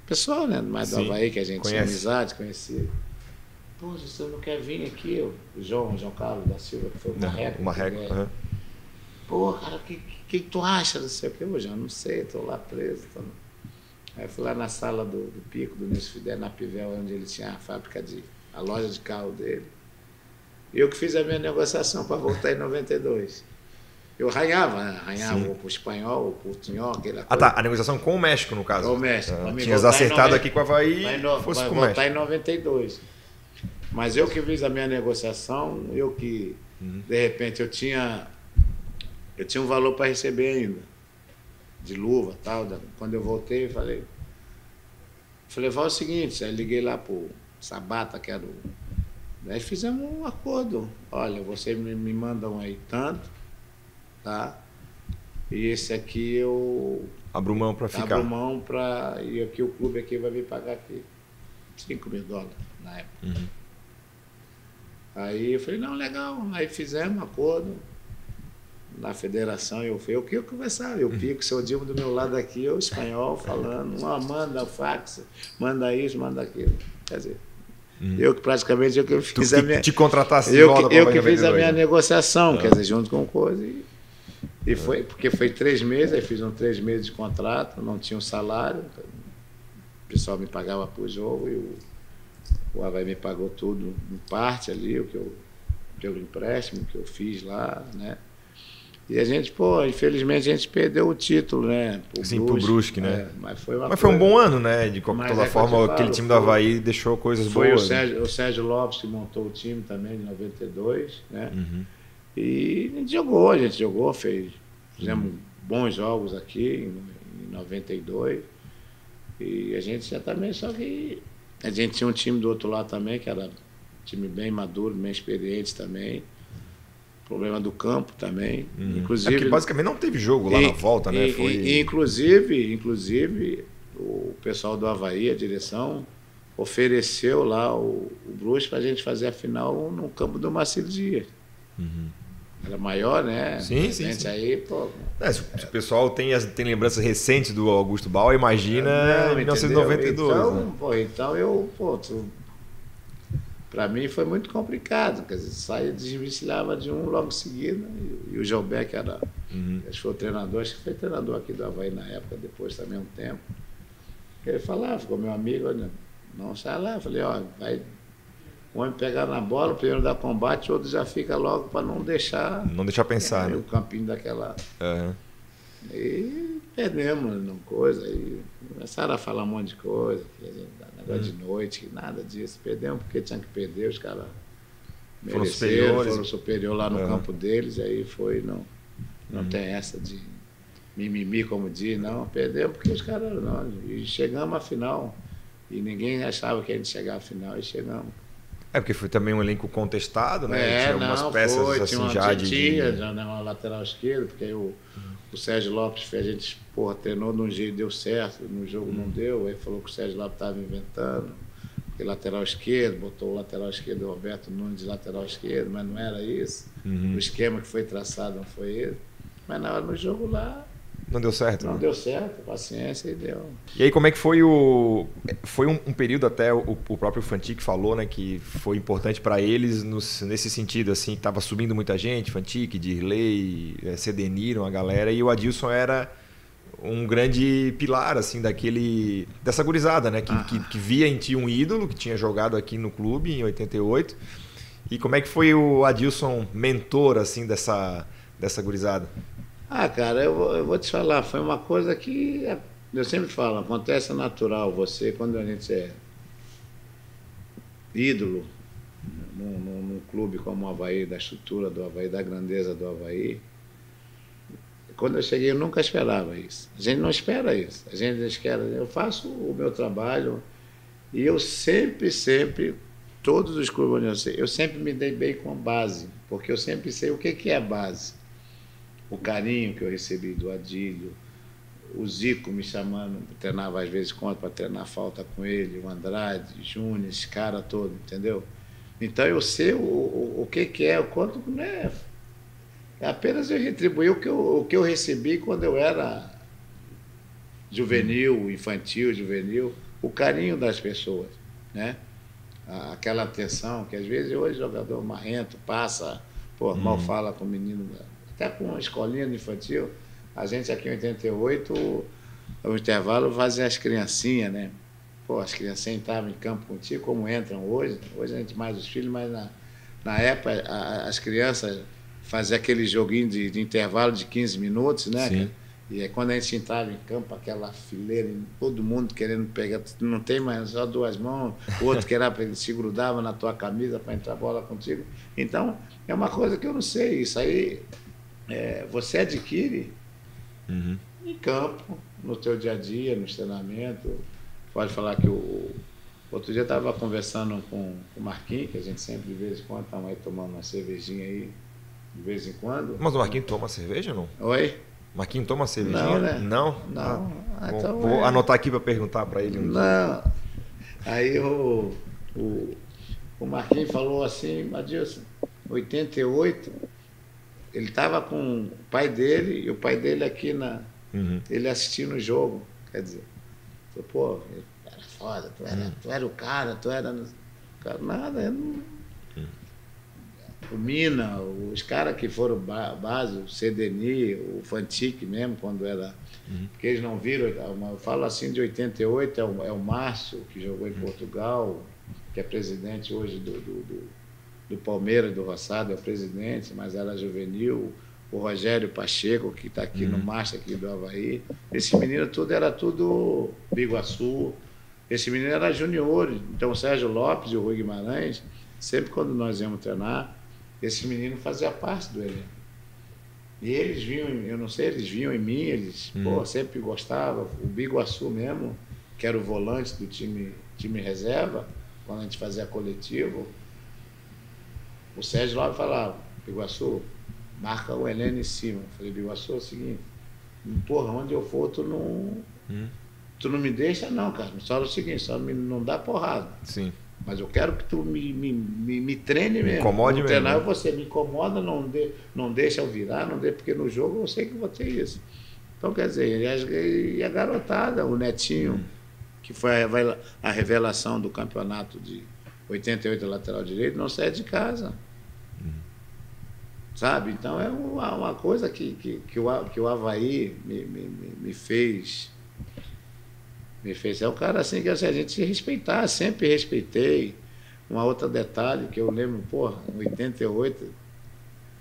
pessoal, né, mais do Avaí, que a gente tinha amizade, conhecia. Pô, você não quer vir aqui? O João Carlos da Silva, que foi o Marreco. Pô, cara, o que tu acha? Não sei o que, eu já não sei, estou lá preso. Aí fui lá na sala do Pico, do Nilson Fidel, na Pivel, onde ele tinha a fábrica a loja de carro dele. E eu que fiz a minha negociação para voltar em 92. Eu arranhava o espanhol, o Coutinho, aquela coisa. Ah, tá, a negociação com o México, no caso. Com o México. Tinhas acertado aqui com o Avaí e fosse com o México. Voltar em 92. Mas eu que fiz a minha negociação, eu que, de repente, eu tinha um valor para receber ainda, de luva e tal. Quando eu voltei, falei, vai o seguinte, aí liguei lá pro Sabata, que era o... Nós fizemos um acordo. Olha, vocês me mandam aí tanto, tá? E esse aqui eu... Abro mão para ficar. Abro mão para... E aqui o clube aqui vai vir pagar aqui $5.000 na época. Aí eu falei, não, legal. Aí fizemos um acordo na federação. Eu que conversava. Eu Pico, seu Dilma do meu lado aqui, eu espanhol falando. Manda fax, manda isso, manda aquilo. Quer dizer, eu que praticamente eu fiz a minha... Te contratasse de volta para o Eu que fiz a minha negociação, quer dizer, junto com coisa. E foi, porque foi 3 meses, aí fiz 3 meses de contrato, não tinha um salário. O pessoal me pagava por jogo e o Avaí me pagou tudo em parte ali, pelo empréstimo que eu fiz lá, né? E a gente, infelizmente a gente perdeu o título, né? Pro Brusque, né? Mas foi um bom ano, né? De toda forma, aquele time do Avaí deixou coisas boas. Foi o Sérgio Lopes que montou o time também, em 92, né? E a gente jogou, fizemos bons jogos aqui em 92. E a gente já também, só que a gente tinha um time do outro lado também, que era um time bem maduro, bem experiente também. Problema do campo também. Inclusive, porque basicamente não teve jogo lá na volta, né? Inclusive, o pessoal do Avaí, a direção, ofereceu lá o Brusque para a gente fazer a final no campo do Marcílio Dias. Era maior, né? Sim. Aí, se o pessoal tem lembranças recentes do Augusto Bauer, imagina em 1992. Para mim foi muito complicado, quer dizer, saía, desvencilhava de um logo em seguida, e o Gilberto, que era, acho que foi o treinador, acho que foi treinador aqui do Avaí na época, depois também um tempo, ele falava, ficou meu amigo, não sai lá, eu falei, vai o homem pegar na bola, o primeiro dá combate, o outro já fica logo para não deixar... Não deixar pensar, né? O campinho daquela... E perdemos uma coisa, aí começaram a falar um monte de coisa, negócio de noite, nada disso. Perdemos porque tinha que perder, os caras foram superiores lá no campo deles, aí foi, não tem essa de mimimi, como diz, não, perdemos porque os caras não. E chegamos à final, e ninguém achava que a gente chegava à final, e chegamos. Porque foi também um elenco contestado, né? Tinha algumas peças assim já na lateral esquerda, porque aí o Sérgio Lopes, a gente treinou de um jeito, deu certo, no jogo não deu, aí falou que o Sérgio Lopes estava inventando, porque lateral esquerdo, botou o lateral esquerdo, o Roberto Nunes de lateral esquerdo, mas não era isso. O esquema que foi traçado não foi ele. Mas na hora do jogo lá... Não deu certo? Não deu certo, paciência, e deu. E aí como é que foi Foi um período até, o próprio Fantic falou, né, que foi importante para eles nesse sentido, assim, estava subindo muita gente, Fantic, Dirley, Cedenir, uma galera, e o Adilson era um grande pilar, assim, dessa gurizada, né, que via em ti um ídolo, que tinha jogado aqui no clube em 88. E como é que foi o Adilson mentor, assim, dessa gurizada? Cara, eu vou te falar, foi uma coisa que eu sempre falo, acontece natural. Você, quando a gente é ídolo num clube como o Avaí, da estrutura do Avaí, da grandeza do Avaí, quando eu cheguei eu nunca esperava isso. A gente não espera isso. A gente espera, eu faço o meu trabalho e eu sempre, todos os clubes onde eu sempre me dei bem com a base, porque eu sempre sei o que é a base. O carinho que eu recebi do Adílio, o Zico me chamando, treinava às vezes contra para treinar falta com ele, o Andrade, Júnior, esse cara todo, entendeu? Então eu sei o que é, o quanto não é. Apenas eu retribuí o que eu recebi quando eu era juvenil, infantil, juvenil, o carinho das pessoas, né? Aquela atenção que às vezes hoje o jogador marrento passa, pô, mal fala com o menino, até com uma escolinha de infantil. A gente aqui em 88, o intervalo fazia as criancinhas, né? Pô, as criancinhas entravam em campo contigo, como entram hoje. Hoje a gente mais os filhos, mas na época as crianças faziam aquele joguinho de intervalo de 15 minutos, né? Sim. E aí, quando a gente entrava em campo, aquela fileira, todo mundo querendo pegar, não tem mais só duas mãos, o outro querendo, se grudava na tua camisa para entrar a bola contigo. Então, é uma coisa que eu não sei. Isso aí você adquire em campo, no teu dia a dia, no treinamento. Pode falar que outro dia eu estava conversando com o Marquinhos, que a gente sempre, de vez em quando, estamos aí tomando uma cervejinha aí, de vez em quando. Mas o Marquinhos toma cerveja ou não? Oi? Marquinhos toma cervejinha? Não, né? Não? Não. Bom, Então, vou anotar aqui para perguntar para ele um dia. Não. Aí o Marquinhos falou assim, Adilson, 88, ele estava com o pai dele, e o pai dele aqui ele assistindo o jogo. Quer dizer, pô, era foda, tu era o cara, tu era. Nada, eu não. O Mina, os caras que foram base, o Cedeni, o Fantique mesmo, quando era. Porque eles não viram, eu falo assim de 88, é o Márcio, que jogou em Portugal, que é presidente hoje do Palmeiras, do Roçado, é o presidente, mas era juvenil. O Rogério Pacheco, que está aqui no Master aqui do Avaí. Esse menino era tudo Biguaçu. Esse menino era junior. Então o Sérgio Lopes e o Rui Guimarães, sempre quando nós íamos treinar, esse menino fazia parte do elenco. E eles vinham, eu não sei, eles vinham em mim, eles sempre gostavam. O Biguaçu mesmo, que era o volante do time reserva, quando a gente fazia coletivo, o Sérgio Lopes falava, Biguaçu, marca o Heleno em cima. Eu falei, Biguaçu, é o seguinte, porra, onde eu for, tu não me deixa não, cara. Só o seguinte, só não dá porrada. Sim. Mas eu quero que tu me treine mesmo. Incomode mesmo. Treinar você me incomoda, não deixa eu virar, porque no jogo eu sei que vou ter isso. Então, quer dizer, e a garotada, o Netinho, que foi a revelação do campeonato de 88 lateral direito, não sai de casa. Sabe? Então é uma coisa que o Avaí me fez. É um cara assim que assim, a gente se respeitar, sempre respeitei. Uma outra detalhe que eu lembro, porra, em 88,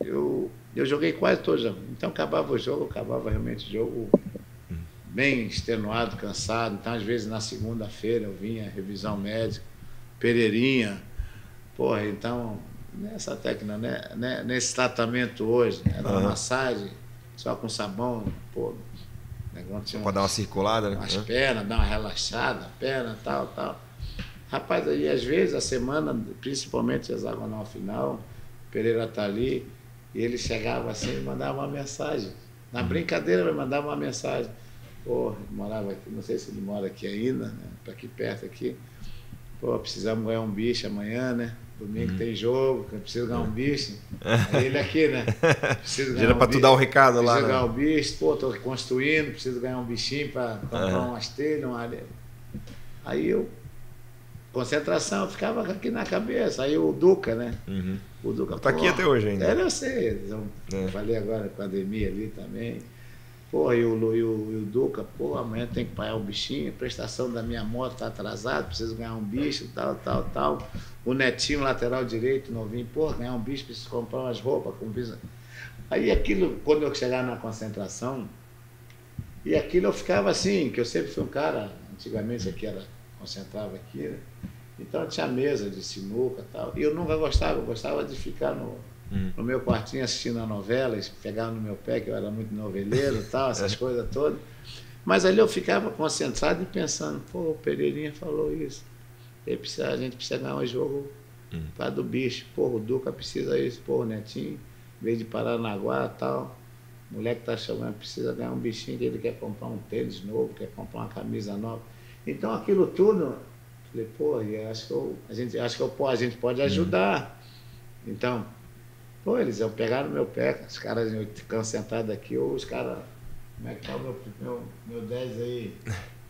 eu joguei quase todos os jogos. Então acabava realmente o jogo bem extenuado, cansado. Então, às vezes, na segunda-feira eu vinha, revisão médica, Pereirinha. Porra, então, nessa técnica, né, nesse tratamento hoje, era uma massagem só com sabão, pô. Para dar uma circulada, né? As pernas, dar uma relaxada, perna, tal. Rapaz, aí às vezes a semana, principalmente hexagonal final, Pereira tá ali, e ele chegava assim e mandava uma mensagem. Na brincadeira, ele mandava uma mensagem. Pô, morava aqui, não sei se ele mora aqui ainda, né? Aqui perto aqui. Pô, precisamos ganhar um bicho amanhã, né? Domingo tem jogo, preciso ganhar um bicho. Aí ele aqui, né? Já era para tu dar o recado lá, preciso né? ganhar um bicho, pô, tô construindo, preciso ganhar um bichinho para comprar umas telhas, uma areia. Aí eu, concentração, ficava aqui na cabeça. Aí o Duca, né? O Duca, tá aqui até hoje ainda. Eu sei. Eu falei agora com a Ademir ali também. Pô, e o Duca, pô, amanhã tem que pagar o bichinho, a prestação da minha moto tá atrasada, preciso ganhar um bicho, tal. O Netinho, lateral direito, novinho, pô, ganhar um bicho, preciso comprar umas roupas com bicho. Aí aquilo, quando eu chegava na concentração, e aquilo eu ficava assim, que eu sempre fui um cara, antigamente aqui concentrava aqui, né? Então tinha mesa de sinuca e tal, e eu nunca gostava, eu gostava de ficar no meu quartinho assistindo a novela, pegava no meu pé, que eu era muito noveleiro e tal, essas coisas todas. Mas ali eu ficava concentrado e pensando, pô, o Pereirinha falou isso. A gente precisa ganhar um jogo para do bicho. Pô, o Duca precisa isso, pô, o Netinho, em vez de Paranaguá e tal. O moleque está chegando, precisa ganhar um bichinho que ele quer comprar um tênis novo, quer comprar uma camisa nova. Então aquilo tudo, falei, pô, a gente pode ajudar. Então, pô, eles pegaram no meu pé, os caras ficam sentados aqui, ou os caras, como é que tá o meu 10 aí?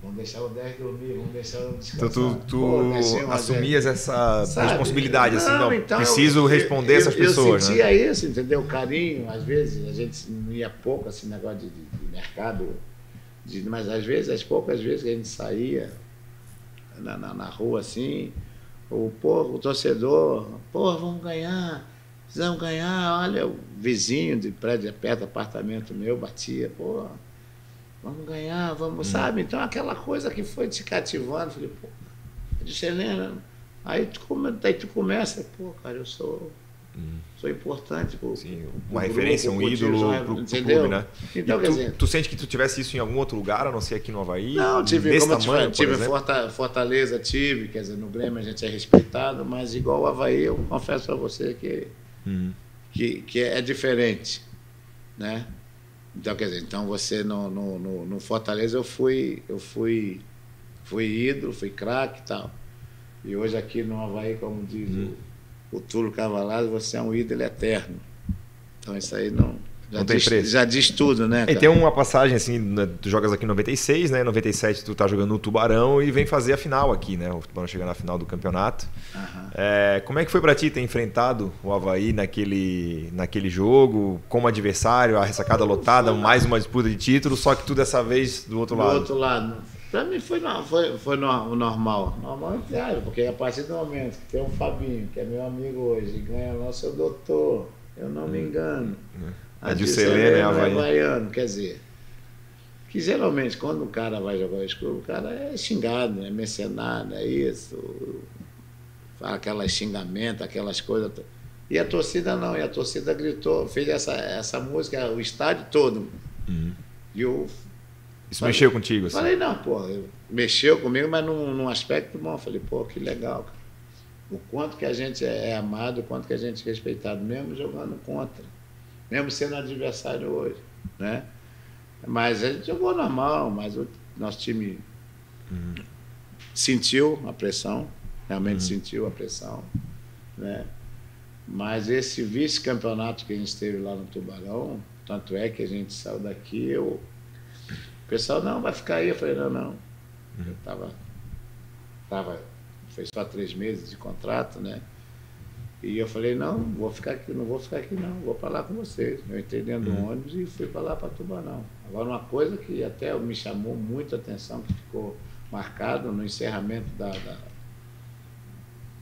Vamos deixar o 10 dormir, vamos deixar o descansar. Então tu assumias essa responsabilidade, assim, não, então preciso responder essas pessoas, eu sentia isso, entendeu? O carinho, às vezes a gente não ia pouco, assim, negócio de mercado, mas às vezes, as poucas vezes que a gente saía na rua, assim, o torcedor, pô, vamos ganhar, precisamos ganhar, olha, o vizinho de prédio perto do apartamento meu batia, pô, vamos ganhar, vamos, sabe? Então aquela coisa que foi te cativando, falei, pô, eu disse, Helena, aí tu começa, pô, cara, eu sou importante. Sim, uma referência, um ídolo pro clube, né? Então, quer dizer, tu sente que tu tivesse isso em algum outro lugar, a não ser aqui no Avaí? Não, tive Fortaleza, quer dizer, no Grêmio a gente é respeitado, mas igual o Avaí, eu confesso para você que é diferente, né? Então, quer dizer, então você no Fortaleza eu fui ídolo, fui craque e tal. E hoje aqui no Avaí, como diz o Túlio Cavalado, você é um ídolo eterno. Então isso aí já diz tudo, né, cara? E tem uma passagem assim, tu jogas aqui em 96, né? Em 97 tu tá jogando no Tubarão e vem fazer a final aqui, né? O Tubarão chega na final do campeonato. Como é que foi pra ti ter enfrentado o Avaí naquele jogo, como adversário, a ressacada lotada, mais uma disputa de título, só que tu dessa vez do outro lado? Do outro lado. Para mim foi normal. Normal entre aspas, porque a partir do momento que tem um Fabinho, que é meu amigo hoje, e ganha lá o seu doutor, eu não me engano. Adilson Helena é havaiano, quer dizer, que geralmente quando o cara vai jogar esse clube, o cara é xingado, é mercenário, é isso, fala aquelas xingamentos, aquelas coisas. E a torcida não, e a torcida gritou, fez essa música, o estádio todo. E eu Isso mexeu contigo? Assim? Falei, não, pô, mexeu comigo, mas num aspecto bom. Falei, pô, que legal, cara. O quanto que a gente é amado, o quanto que a gente é respeitado, mesmo jogando contra, mesmo sendo adversário hoje, né? Mas a gente jogou normal, mas o nosso time sentiu a pressão, realmente sentiu a pressão, né? Mas esse vice-campeonato que a gente teve lá no Tubarão, tanto é que a gente saiu daqui, o pessoal, não, vai ficar aí. Eu falei, não. Eu fez só 3 meses de contrato, né? E eu falei, não vou ficar aqui não, vou para lá com vocês. Eu entrei dentro do ônibus e fui para lá, para Tubarão. Agora, uma coisa que até me chamou muita atenção, que ficou marcado no encerramento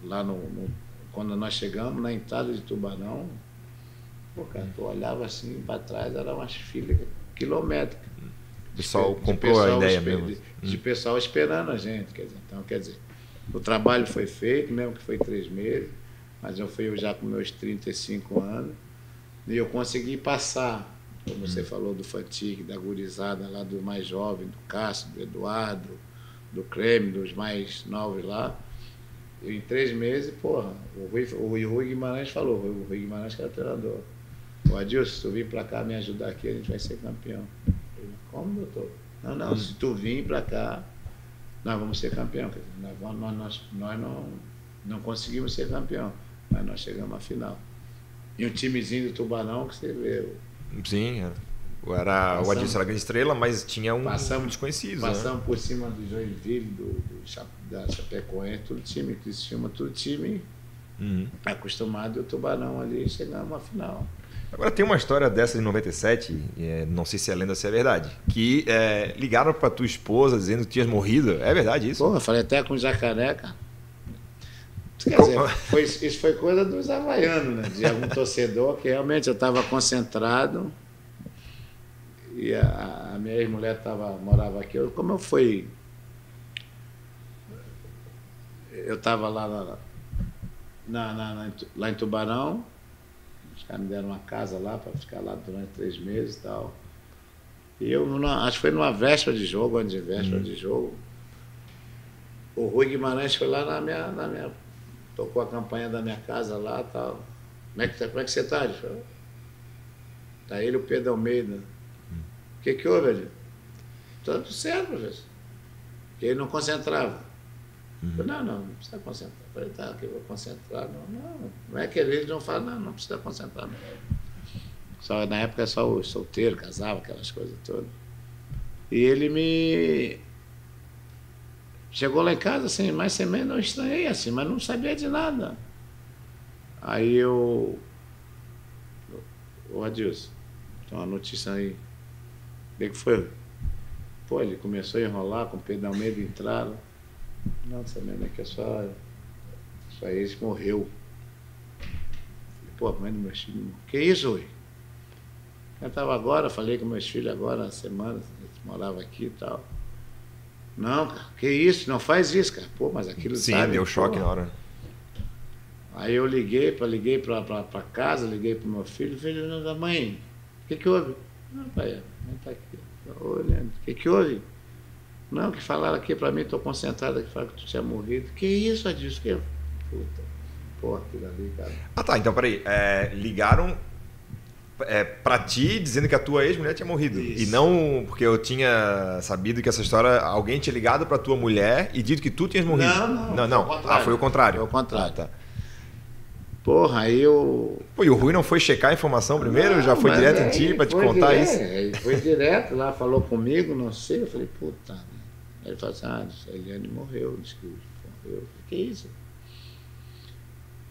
lá quando nós chegamos na entrada de Tubarão, pô, cara, tu olhava assim para trás, era umas filas quilométricas. O pessoal comprou a ideia mesmo. De pessoal esperando a gente, quer dizer, o trabalho foi feito, mesmo que foi 3 meses, mas eu fui já com meus 35 anos, e eu consegui passar, como você falou, do Fantique, da gurizada lá, do mais jovem, do Cássio, do Eduardo, do Creme, dos mais novos lá. E em 3 meses, porra, o Rui Guimarães falou, o Rui Guimarães que era treinador. O Adilson, se tu vir para cá me ajudar aqui, a gente vai ser campeão. Eu, como, doutor? Não, se tu vir para cá, nós vamos ser campeão. Nós não conseguimos ser campeão, mas nós chegamos à final. E um timezinho do Tubarão que você vê. Sim, o Adilson era grande estrela, mas tinha desconhecido. Passamos por cima do Joinville, da Chapecoense, tudo time, Criciúma, tudo time acostumado, e o Tubarão ali, chegamos à final. Agora tem uma história dessa de 97, não sei se é lenda ou se é verdade, que ligaram pra tua esposa dizendo que tinhas morrido. É verdade isso? Pô, eu falei até com o Jacaré, cara. Quer dizer, isso foi coisa dos havaianos, né? De algum torcedor que realmente eu estava concentrado e a minha ex-mulher morava aqui. Como eu fui... Eu estava lá em Tubarão, os caras me deram uma casa lá para ficar lá durante 3 meses e tal. E eu, acho que foi numa véspera de jogo, antes de véspera de jogo, o Rui Guimarães foi lá na minha tocou a campanha da minha casa lá e tal. Como é que você está? Ele falou, Tá ele e o Pedro Almeida. O que houve, Adilson? Tudo certo, professor. Porque ele não concentrava. Eu falei, não precisa concentrar. Eu falei, tá, que eu vou concentrar. Não é que eles não falam, não precisa concentrar. Não. Só, na época só o solteiro, casava, aquelas coisas todas. E ele me... Chegou lá em casa, assim, mais ou menos eu estranhei, assim, mas não sabia de nada. Aí eu... Ô, Adilson, tem uma notícia aí. O que foi? Pô, ele começou a enrolar com o Pedro Almeida, entraram. Não, sabendo que sua ex morreu. Falei, pô, a mãe do meu filho... Que isso, Rui? Eu estava agora, falei com meus filhos agora, semana, eles moravam aqui e tal. Não, cara, que isso? Não faz isso, cara. Pô, mas aquilo... Sim, sabe, deu choque na hora. Aí eu liguei para casa, liguei para o meu filho, filho da mãe, o que houve? Não, pai, a mãe está aqui. Ô, Leandro, o que houve? Não, que falaram aqui para mim, estou concentrado aqui, falaram que tu tinha morrido. Que isso, Adilson? Que... Puta, porra, aquilo ali, cara. Ah, tá, então peraí. Ligaram pra ti dizendo que a tua ex-mulher tinha morrido. Isso. E não porque eu tinha sabido que essa história, alguém tinha ligado pra tua mulher e dito que tu tinhas morrido. Não. Foi o contrário. Foi o contrário. Ah, tá. Porra, aí eu... Pô, e o Rui não foi checar a informação primeiro? Já foi direto em ti pra te contar isso? Ele foi direto lá, falou comigo, não sei. Eu falei, puta. Aí ele falou assim, a Eliane morreu, disse que morreu. Que isso?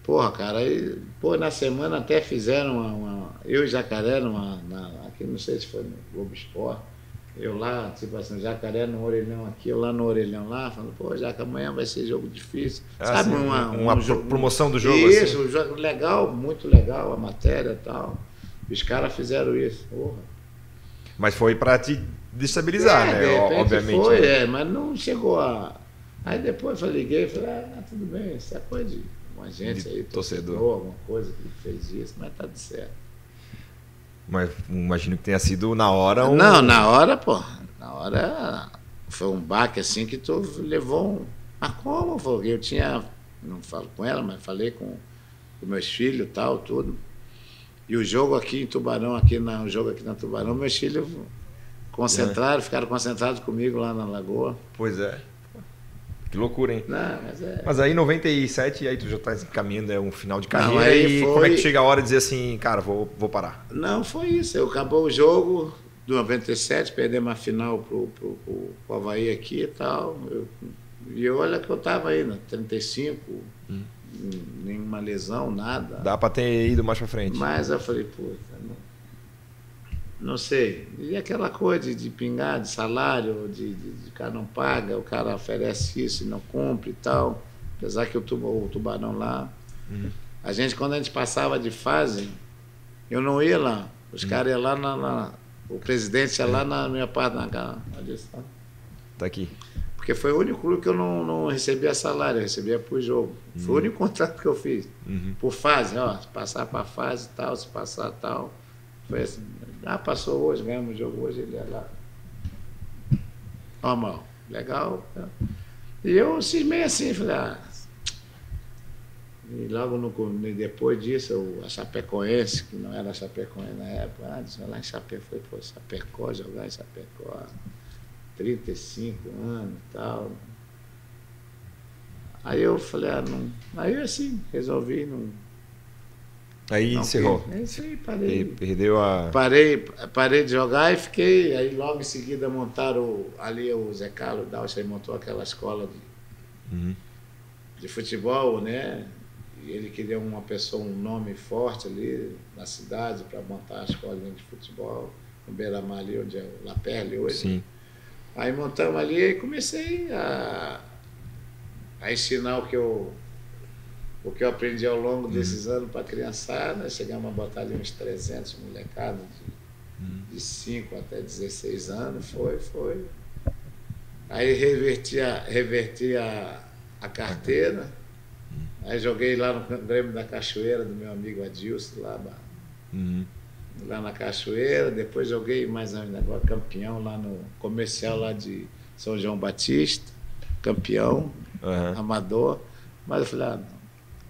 Porra, cara, aí, pô, na semana até fizeram eu e Jacaré, aqui não sei se foi no Globo Esporte, eu lá, tipo assim, Jacaré no orelhão aqui, eu lá no orelhão lá, falando, pô, Jaca, amanhã vai ser jogo difícil. Sabe, sim, uma promoção do jogo. Isso, assim. o jogo legal, muito legal, a matéria e tal. Os caras fizeram isso, porra. Mas foi pra te destabilizar, né? De repente Obviamente. foi, né? mas não chegou a... Aí depois eu liguei e falei, tudo bem, isso é coisa de uma agência aí, torcedor, alguma coisa que fez isso, mas tá de certo. Mas imagino que tenha sido na hora Não, na hora, pô. Na hora foi um baque assim que tu levou um... Mas como? Eu tinha... Não falo com ela, mas falei com meus filhos e tal, tudo. E o jogo aqui em Tubarão, o jogo aqui na Tubarão, meus filhos ficaram concentrados comigo lá na Lagoa. Pois é. Que loucura, hein? Não, mas aí em 97, aí tu já tá caminhando, um final de carreira. Não, aí e como é que chega a hora de dizer assim, cara, vou parar? Não, foi isso. Acabou o jogo do 97, perdemos a final pro Avaí aqui e tal. E olha que eu tava aí, 35, nenhuma lesão, nada. Dá pra ter ido mais pra frente. Mas eu falei, puta, não sei. E aquela coisa de pingar, de salário, de cara não paga, o cara oferece isso e não cumpre e tal. Apesar que o Tubarão lá... A gente, quando a gente passava de fase, eu não ia lá. Os caras iam lá, o presidente ia lá na minha parte, Tá aqui. Porque foi o único clube que eu não recebia salário, eu recebia por jogo. Foi o único contrato que eu fiz. Por fase, se passar para fase tal, se passar tal. Foi assim, passou hoje, ganhamos o jogo hoje, ele ia lá. Normal, legal. E eu cismei assim, falei, e logo depois disso, a Chapecoense, que não era a Chapecoense na época, disse, lá em Chapecó, foi, pô, Chapecó, jogar em Chapecó, 35 anos e tal. Aí eu falei, não. Aí assim, resolvi não. Aí encerrou. É isso aí, parei. Perdeu a... Parei de jogar e fiquei. Aí logo em seguida montaram ali o Zé Carlos Daucha, aí montou aquela escola de futebol, né? E ele queria uma pessoa, um nome forte ali na cidade para montar a escolinha de futebol, no Beira-Mar ali, onde é o La Perle hoje. Sim. Aí montamos ali e comecei a ensinar o que eu aprendi ao longo desses anos para a criançada. Chegamos a botar ali uns 300 molecados de 5 até 16 anos. Foi. Aí reverti a carteira. Aí joguei lá no Grêmio da Cachoeira, do meu amigo Adilson, lá na Cachoeira. Depois joguei mais um negócio, campeão lá no comercial lá de São João Batista, campeão, amador. Mas eu falei, não.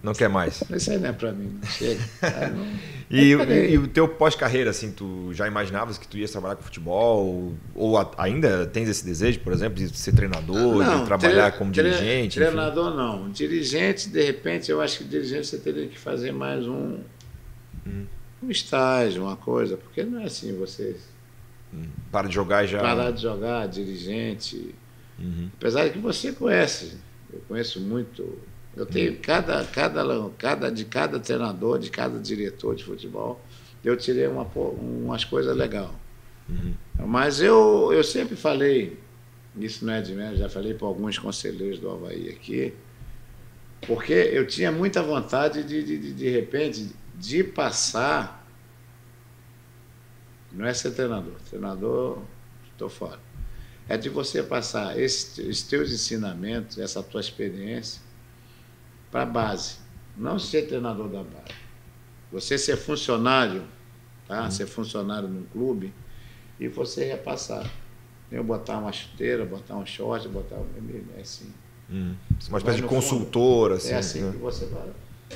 Não quer mais? Isso aí não é para mim, não chega. E o teu pós-carreira, assim, tu já imaginavas que tu ias trabalhar com futebol? Ou ainda tens esse desejo, por exemplo, de ser treinador, de trabalhar como dirigente? Treinador enfim? Não. Dirigente, de repente, eu acho que dirigente você teria que fazer mais um estágio, uma coisa, porque não é assim você... Para de jogar já... Parar de jogar, dirigente. Apesar de que você conhece, eu conheço muito... Eu tenho de cada treinador, de cada diretor de futebol, eu tirei umas coisas legais. Mas eu sempre falei, isso não é de mim, já falei para alguns conselheiros do Avaí aqui, porque eu tinha muita vontade de repente, de passar, não é ser treinador, estou fora, é de você passar esses teus ensinamentos, essa tua experiência, para a base, não ser treinador da base. Você ser funcionário, tá? Ser funcionário num clube e você repassar. Eu botar uma chuteira, botar um short, botar um... É assim. Uma espécie de consultor, assim. É assim que você vai.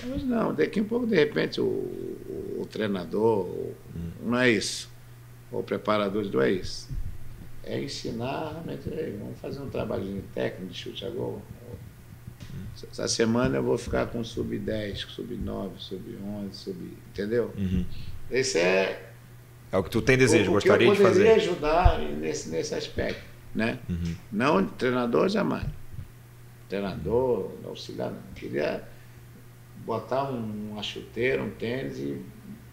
Mas não, daqui a pouco, de repente, o treinador, não é isso. O preparador não é isso. É ensinar, realmente, vamos fazer um trabalhinho técnico de chute a gol. Essa semana eu vou ficar com sub-10, sub-9, sub-11, entendeu? Esse é o que tu tem desejo, gostaria de fazer. Eu poderia ajudar nesse aspecto, né? Não treinador, jamais. Treinador, auxiliar, não. Queria botar uma chuteira, um tênis e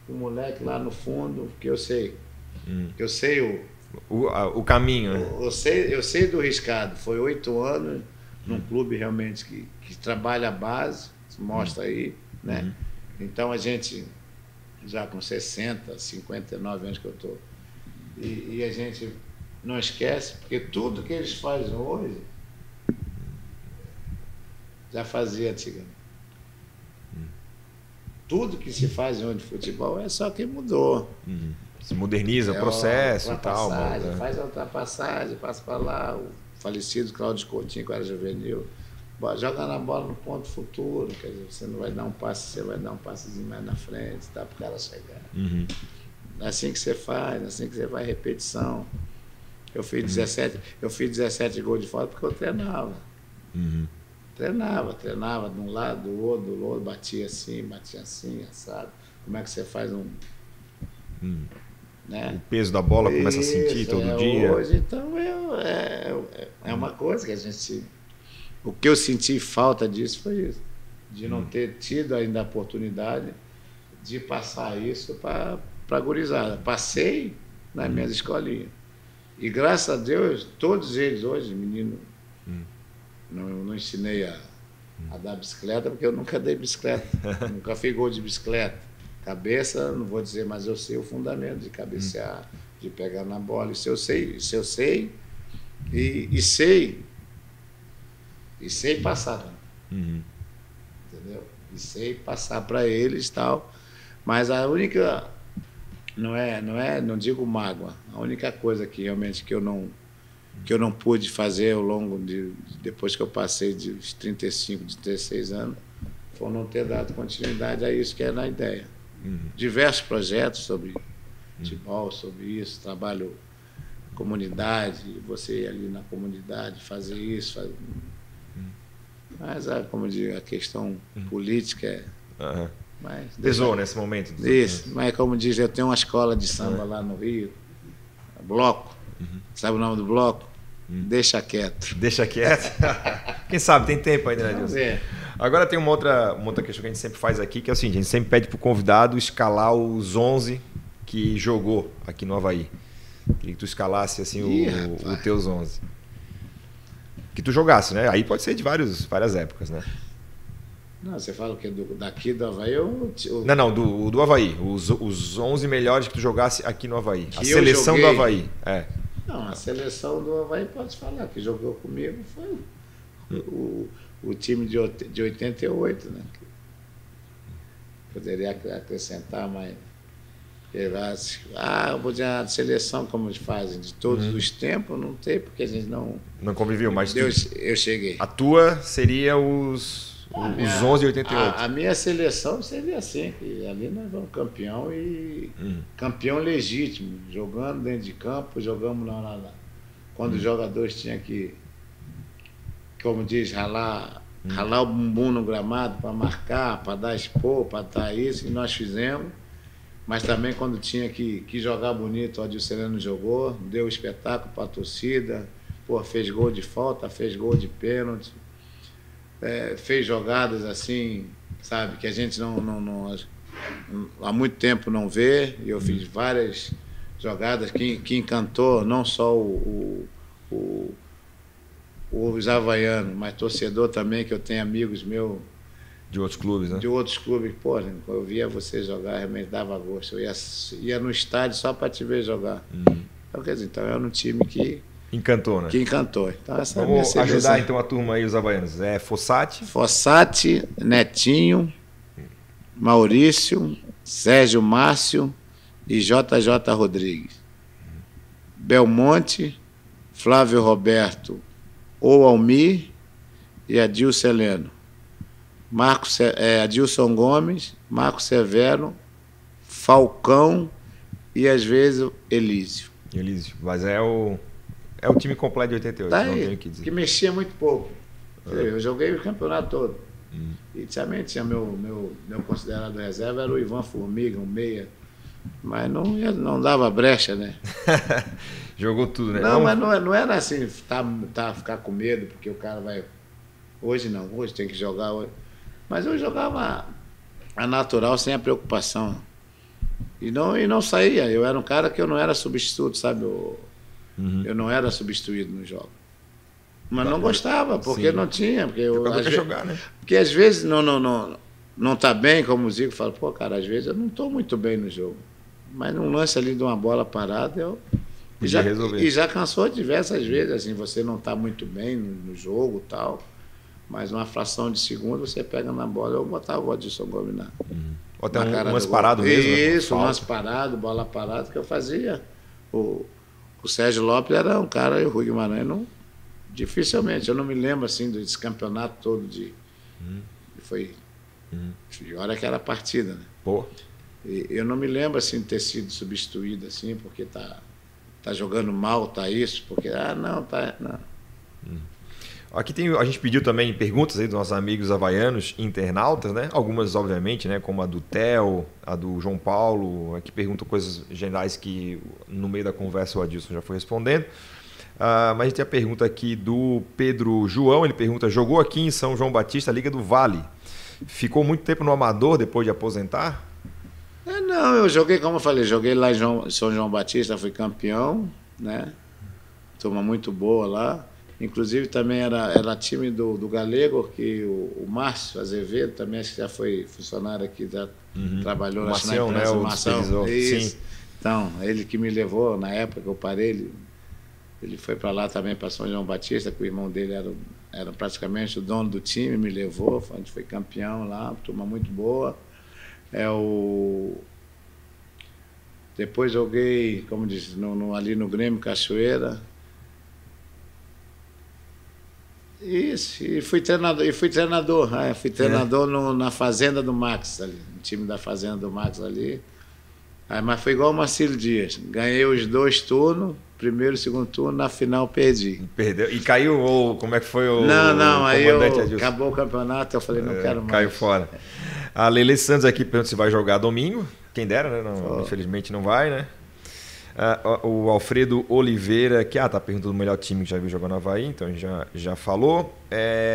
o moleque lá no fundo, porque eu sei. Eu sei o caminho, né? Eu sei do riscado. Foi 8 anos num clube realmente que trabalha a base, se mostra aí, né? Então a gente, já com 60, 59 anos que eu estou, e a gente não esquece, porque tudo que eles fazem hoje, já fazia antigamente. Tudo que se faz hoje de futebol é só que mudou. Se moderniza o processo e tal. Faz a ultrapassagem, passa para lá, o falecido Cláudio Coutinho, que era juvenil, joga na bola no ponto futuro, quer dizer, você não vai dar um passe, você vai dar um passezinho mais na frente, tá, para o cara chegar. É assim que você faz, assim que você vai, repetição. Eu fiz 17 gols de fora porque eu treinava. Treinava de um lado, do outro, batia assim, assado. Como é que você faz um... Né? O peso da bola começa a sentir todo dia. Hoje, então, é uma coisa que a gente... O que eu senti falta disso foi isso. De não ter tido ainda a oportunidade de passar isso para a gurizada. Passei nas minhas escolinhas. E graças a Deus, todos eles hoje, menino, não ensinei a dar bicicleta, porque eu nunca dei bicicleta. Nunca fiz gol de bicicleta. Cabeça, não vou dizer, mas eu sei o fundamento de cabecear, de pegar na bola. Isso eu sei, e sei passar. Entendeu? E sei passar para eles e tal. Mas a única, não digo mágoa, a única coisa que realmente que eu não pude fazer ao longo depois que eu passei dos 35, de 36 anos, foi não ter dado continuidade a isso que era a ideia. Diversos projetos sobre futebol, sobre isso, trabalho comunidade, você ir ali na comunidade, fazer isso, mas como digo, a questão política é... Pesou nesse momento. Isso, mas como diz, eu tenho uma escola de samba lá no Rio, bloco, sabe o nome do bloco? Deixa quieto. Deixa quieto? Quem sabe, tem tempo ainda, né, Adilson? Agora tem uma outra questão que a gente sempre faz aqui, que é o seguinte, a gente sempre pede para o convidado escalar os 11 que jogou aqui no Avaí. Queria que tu escalasse assim, os teus 11. Que tu jogasse, né? Aí pode ser de várias épocas, né? Não, você fala o quê? Daqui do Avaí ou... Não, do Avaí. Os 11 melhores que tu jogasse aqui no Avaí. A seleção do Avaí. Não, a seleção do Avaí, pode falar, que jogou comigo foi o time de 88, né? Poderia acrescentar, mas... eu vou dizer, a seleção, como eles fazem, de todos os tempos, não tem, porque a gente não... Não conviveu, mas... Eu cheguei. A tua seria os Os 11 e 88. A minha seleção seria assim, que ali nós vamos campeão e campeão legítimo, jogando dentro de campo, jogamos lá. Quando os jogadores tinham que, como diz, ralar o bumbum no gramado para marcar, para dar expor, para dar isso, e nós fizemos. Mas também quando tinha que jogar bonito, o Adilson jogou, deu espetáculo para a torcida, fez gol de falta, fez gol de pênalti. Fez jogadas assim, sabe, que a gente não há muito tempo não vê, e eu fiz várias jogadas que encantou não só os havaianos, mas torcedor também, que eu tenho amigos meus de outros clubes, né? De outros clubes, eu via você jogar, realmente dava gosto. Eu ia no estádio só para te ver jogar. Então, quer dizer, era um time que encantou, né? Que encantou. Então, essa vamos ajudar então a turma aí, os havaianos. Fossati, Netinho, Maurício, Sérgio Márcio e JJ Rodrigues. Belmonte, Flávio Roberto, ou Almir e Adilson Heleno. Adilson Gomes, Marco Severo, Falcão e às vezes Elísio. Mas é o time completo de 88, tá não aí, tenho o que dizer. Que mexia muito pouco. Eu joguei o campeonato todo. E também tinha meu considerado reserva, era o Ivan Formiga, um meia. Mas não dava brecha, né? Jogou tudo, né? Não, mas não era assim, ficar com medo, porque o cara vai... Hoje não, hoje tem que jogar. Mas eu jogava a natural, sem a preocupação. E não saía. Eu era um cara que eu não era substituto, sabe? Eu não era substituído no jogo. Mas não gostava, porque não tinha. Porque às vezes não tá bem, como o Zico fala, cara, às vezes eu não estou muito bem no jogo. Mas num lance ali de uma bola parada, eu já cansou diversas vezes, assim, você não está muito bem no jogo e tal, mas uma fração de segundo você pega na bola, eu botava o Adilson Gomes na até umas paradas mesmo? Isso, umas paradas, bola parada que eu fazia. O Sérgio Lopes era um cara, e o Rui Guimarães dificilmente, eu não me lembro assim desse campeonato todo foi hora que era a partida, né? Pô. E eu não me lembro assim de ter sido substituído assim, porque tá jogando mal, tá isso, porque não. Aqui a gente pediu também perguntas aí dos nossos amigos havaianos, internautas, né? Algumas, obviamente, né? Como a do Theo, a do João Paulo, que perguntam coisas gerais que no meio da conversa o Adilson já foi respondendo. Mas a gente tem a pergunta aqui do Pedro João, ele pergunta: jogou aqui em São João Batista, Liga do Vale. Ficou muito tempo no Amador depois de aposentar? Não, eu joguei, como eu falei, joguei lá em São João Batista, fui campeão, né? Turma muito boa lá. Inclusive também era time do Galego, que o Márcio Azevedo, também acho que já foi funcionário aqui, já trabalhou na Marção, né? Sim. Então, ele que me levou, na época que eu parei, ele foi para lá também, para São João Batista, que o irmão dele era praticamente o dono do time, me levou, a gente foi campeão lá, turma muito boa. Depois joguei, como disse, ali no Grêmio Cachoeira. Isso, e fui treinador. Fui treinador na Fazenda do Max, ali, no time da Fazenda do Max ali. Mas foi igual o Marcílio Dias. Ganhei os 2 turnos, primeiro e segundo turno, na final perdi. Perdeu. E caiu, ou como é que foi o Não, aí Adilson? Acabou o campeonato, eu falei, não quero mais. Caiu fora. A Lele Santos aqui pergunta se vai jogar domingo. Quem dera, né? Infelizmente não vai, né? O Alfredo Oliveira, que tá perguntando o melhor time que já viu jogar no Avaí, então já falou.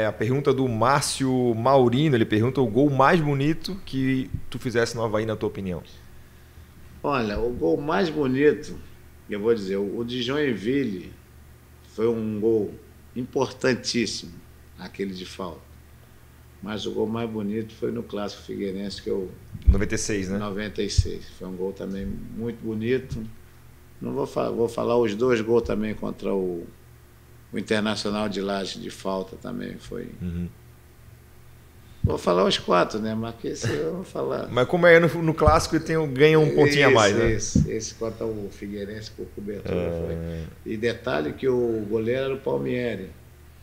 A pergunta do Márcio Maurino, ele pergunta o gol mais bonito que tu fizesse no Avaí, na tua opinião. Olha, o gol mais bonito, eu vou dizer, o de Joinville foi um gol importantíssimo, aquele de falta. Mas o gol mais bonito foi no Clássico Figueirense, que 96, né? 96. Foi um gol também muito bonito. Não vou falar os 2 gols também contra o Internacional de Laje de falta também. Foi. Vou falar os 4, né? Mas que esse eu vou falar. Mas como é no clássico, ganha um pontinho a mais, né? Esse contra o Figueirense por cobertura foi. E detalhe que o goleiro era o Palmieri.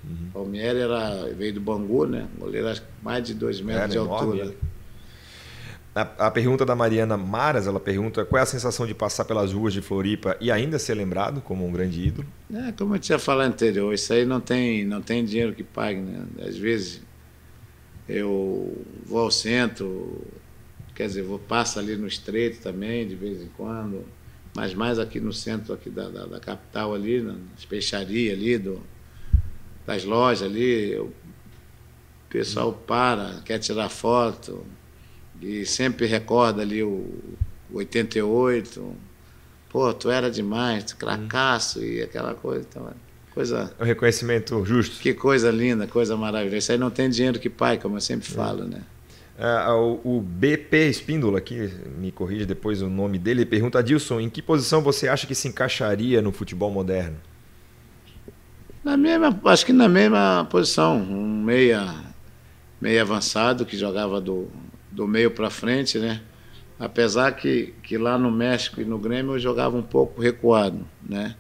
O Palmieri veio do Bangu, né? Goleiro acho que mais de 2 metros de enorme, altura. A pergunta da Mariana Maras, ela pergunta qual é a sensação de passar pelas ruas de Floripa e ainda ser lembrado como um grande ídolo? Como eu tinha falado anterior, isso aí não tem dinheiro que pague, né? Às vezes eu vou ao centro, quer dizer, passo ali no Estreito também, de vez em quando, mas mais aqui no centro aqui da capital ali, nas peixarias ali, das lojas ali, o pessoal quer tirar foto e sempre recorda ali o 88. Pô, tu era demais, tu cracaço e aquela coisa. Então, É um reconhecimento justo. Que coisa linda, coisa maravilhosa. Isso aí não tem dinheiro que pague, como eu sempre falo, né? O BP Espíndola, aqui me corrige depois o nome dele, pergunta: Adilson, em que posição você acha que se encaixaria no futebol moderno? Acho que na mesma posição, um meia avançado que jogava do meio para frente, né? Apesar que lá no México e no Grêmio eu jogava um pouco recuado, né?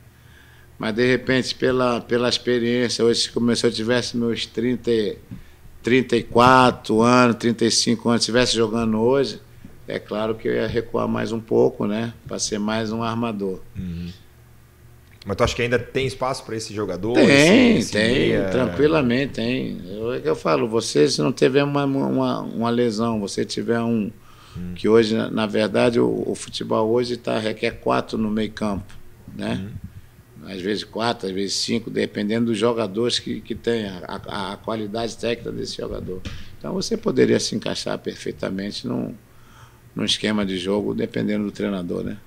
Mas de repente pela experiência, hoje como se eu tivesse meus 34 anos, 35 anos, estivesse jogando hoje, é claro que eu ia recuar mais um pouco, né? Para ser mais um armador. Mas tu acha que ainda tem espaço para esse jogador? Tem, tranquilamente tem. É que eu falo, você se não tiver uma lesão, você tiver que hoje, na verdade, o futebol hoje requer 4 no meio campo, né? Às vezes 4, às vezes 5, dependendo dos jogadores que tem, a qualidade técnica desse jogador. Então você poderia se encaixar perfeitamente num esquema de jogo, dependendo do treinador, né?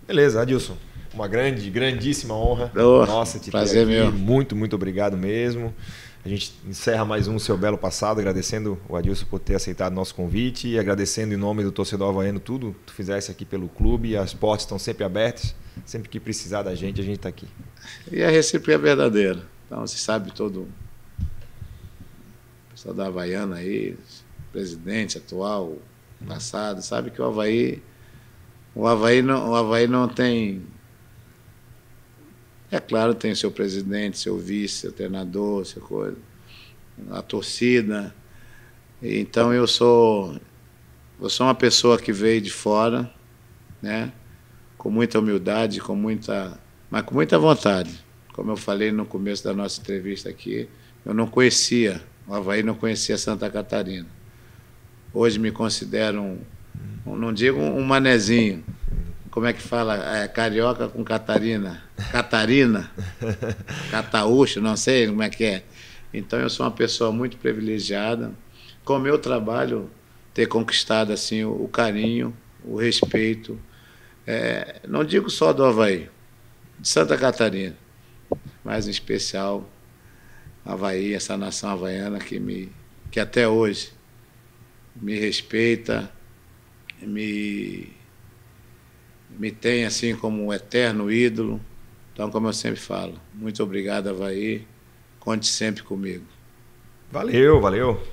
Beleza, Adilson. Uma grandíssima honra. Nossa, te prazer ter aqui. Meu. Muito obrigado mesmo. A gente encerra mais um Seu Belo Passado, agradecendo o Adilson por ter aceitado nosso convite e agradecendo em nome do torcedor havaiano tudo que tu fizesse aqui pelo clube. As portas estão sempre abertas. Sempre que precisar da gente, a gente está aqui. E a recíproca é verdadeira. Então, você sabe todo o pessoal da Havaiana aí, presidente atual, passado, sabe que o Havaí não tem... É claro, tem seu presidente, seu vice, seu treinador, seu coisa, a torcida. Então eu sou uma pessoa que veio de fora, né? Com muita humildade, mas com muita vontade. Como eu falei no começo da nossa entrevista aqui, eu não conhecia, o Havaí não conhecia Santa Catarina. Hoje me considero não digo um manezinho, como é que fala? Carioca com Catarina, Cataúcho, não sei como é que é. Então eu sou uma pessoa muito privilegiada, com o meu trabalho ter conquistado assim o carinho, o respeito, não digo só do Havaí, de Santa Catarina, mas em especial Havaí, essa nação havaiana que até hoje me respeita, me tem assim como um eterno ídolo. Então, como eu sempre falo, muito obrigado, Havaí. Conte sempre comigo. Valeu.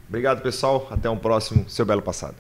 Obrigado, pessoal. Até um próximo Seu Belo Passado.